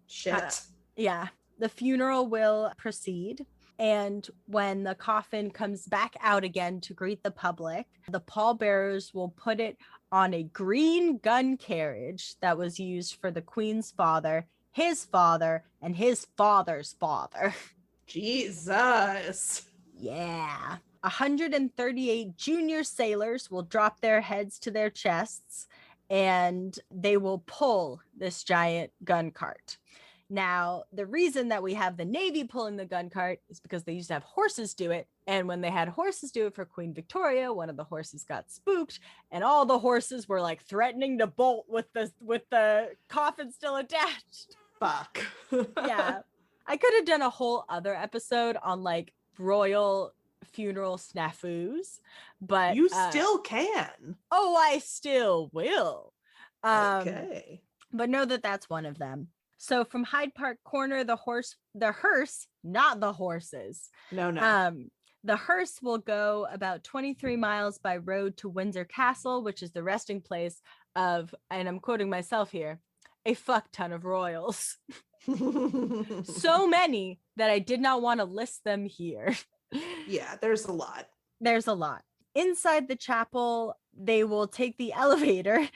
Shit. Yeah. The funeral will proceed. And when the coffin comes back out again to greet the public, the pallbearers will put it on a green gun carriage that was used for the queen's father, his father, and his father's father. Jesus. Yeah. 138 junior sailors will drop their heads to their chests, and they will pull this giant gun cart. Now, the reason that we have the Navy pulling the gun cart is because they used to have horses do it. And when they had horses do it for Queen Victoria, one of the horses got spooked, and all the horses were like threatening to bolt with the coffin still attached. Fuck. Yeah. I could have done a whole other episode on like royal funeral snafus, but you still can. Oh, I still will. Okay. But know that that's one of them. So from Hyde Park Corner, the hearse, not the horses. No. The hearse will go about 23 miles by road to Windsor Castle, which is the resting place of, and I'm quoting myself here, a fuck ton of royals. So many that I did not want to list them here. Yeah, there's a lot. There's a lot. Inside the chapel, they will take the elevator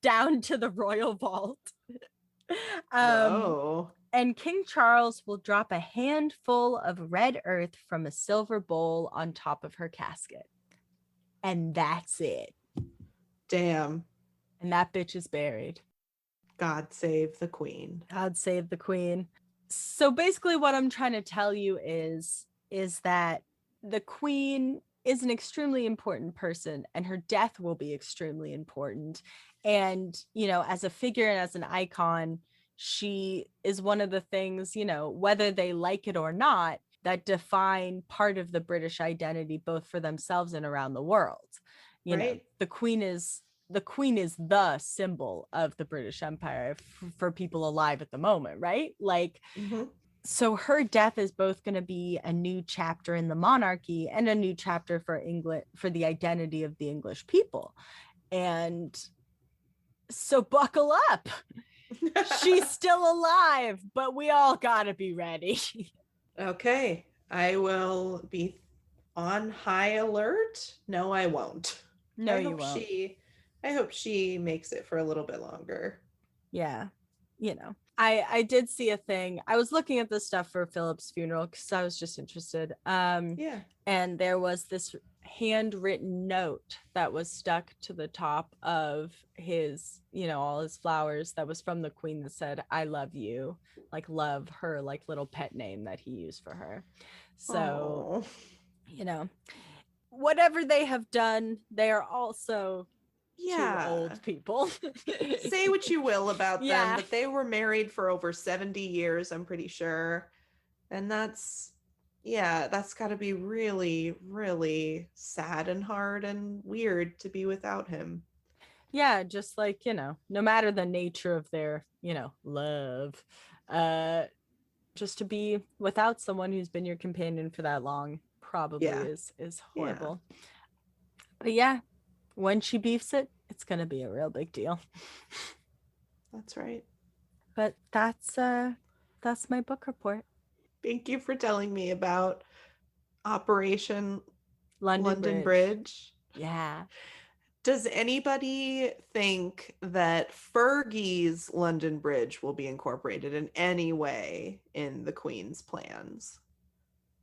down to the royal vault. And King Charles will drop a handful of red earth from a silver bowl on top of her casket. And that's it. Damn. And that bitch is buried. God save the queen. God save the queen. So basically what I'm trying to tell you is that the queen is an extremely important person, and her death will be extremely important. And, as a figure and as an icon, she is one of the things, whether they like it or not, that define part of the British identity, both for themselves and around the world. You know, the queen is the symbol of the British Empire for people alive at the moment, right? Like, so her death is both going to be a new chapter in the monarchy and a new chapter for England, for the identity of the English people. And so buckle up. She's still alive, but we all gotta be ready. Okay. I will be on high alert. No, I won't. No, you won't. I hope she makes it for a little bit longer. Yeah. You know, I did see a thing. I was looking at the stuff for Philip's funeral because I was just interested. Yeah. And there was this handwritten note that was stuck to the top of his, you know, all his flowers that was from the Queen that said, "I love you," like love, her like little pet name that he used for her. So, you know, whatever they have done, they are also two old people. Say what you will about Yeah. them, but they were married for over 70 years, I'm pretty sure. And that's got to be really, really sad and hard and weird to be without him. Yeah, just like, you know, no matter the nature of their, you know, love, just to be without someone who's been your companion for that long probably is horrible. Yeah. But yeah, when she beefs it, it's gonna be a real big deal. That's right. But that's my book report. Thank you for telling me about Operation London Bridge. Yeah. Does anybody think that Fergie's London Bridge will be incorporated in any way in the Queen's plans?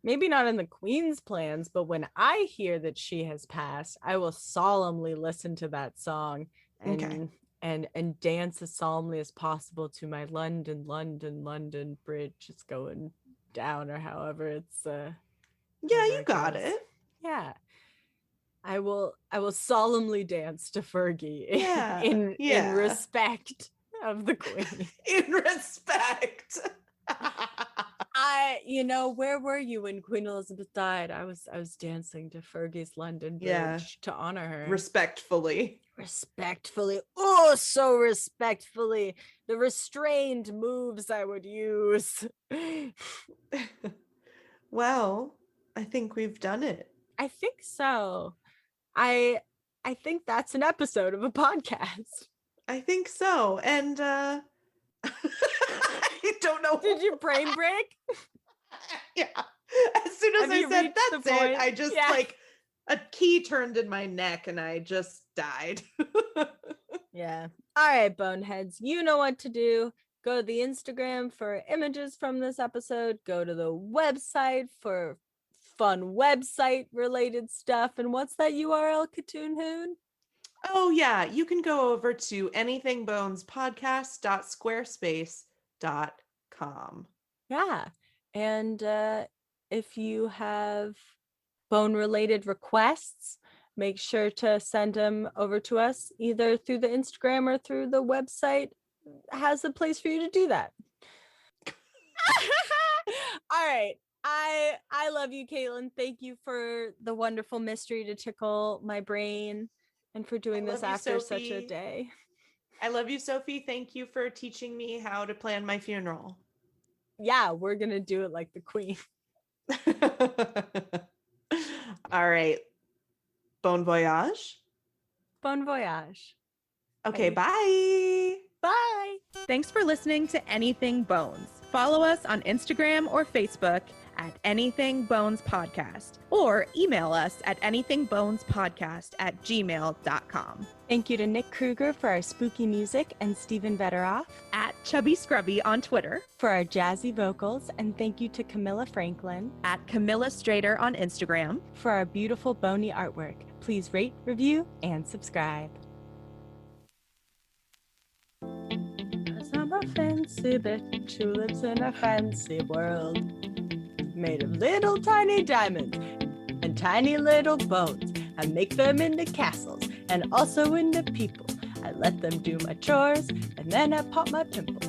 Maybe not in the Queen's plans, but when I hear that she has passed, I will solemnly listen to that song and dance as solemnly as possible to my London Bridge is going down, or however it's yeah, you got it. Yeah. I will solemnly dance to Fergie in respect of the Queen. In respect. You know, where were you when Queen Elizabeth died? I was dancing to Fergie's London Bridge to honor her. Respectfully. Oh, so respectfully. The restrained moves I would use. Well, I think we've done it. I think so. I think that's an episode of a podcast. I think so. And I don't know. Did you brain break? Yeah. As soon as I said that's it, I just like a key turned in my neck and I just died. Yeah. All right, boneheads. You know what to do. Go to the Instagram for images from this episode. Go to the website for fun website related stuff. And what's that URL, Katoon Hoon? Oh yeah, you can go over to anythingbonespodcast.squarespace.com. Yeah. And if you have bone related requests, make sure to send them over to us either through the Instagram or through the website. Has a place for you to do that. All right. I love you, Katelyn. Thank you for the wonderful mystery to tickle my brain and for doing this after such a day. I love you, Sophie. Thank you for teaching me how to plan my funeral. Yeah, we're going to do it like the Queen. All right. Bon voyage. Bon voyage. Okay, bye. Bye. Thanks for listening to Anything Bones. Follow us on Instagram or Facebook at Anything Bones Podcast, or email us at anythingbonespodcast@gmail.com. Thank you to Nick Kruger for our spooky music and Stephen Vetteroff at Chubby Scrubby on Twitter for our jazzy vocals, and thank you to Camilla Franklin at Camilla Strader on Instagram for our beautiful bony artwork. Please rate, review, and subscribe. I'm a fancy bitch who lives in a fancy world, made of little tiny diamonds and tiny little bones. I make them into castles and also into people. I let them do my chores and then I pop my pimple.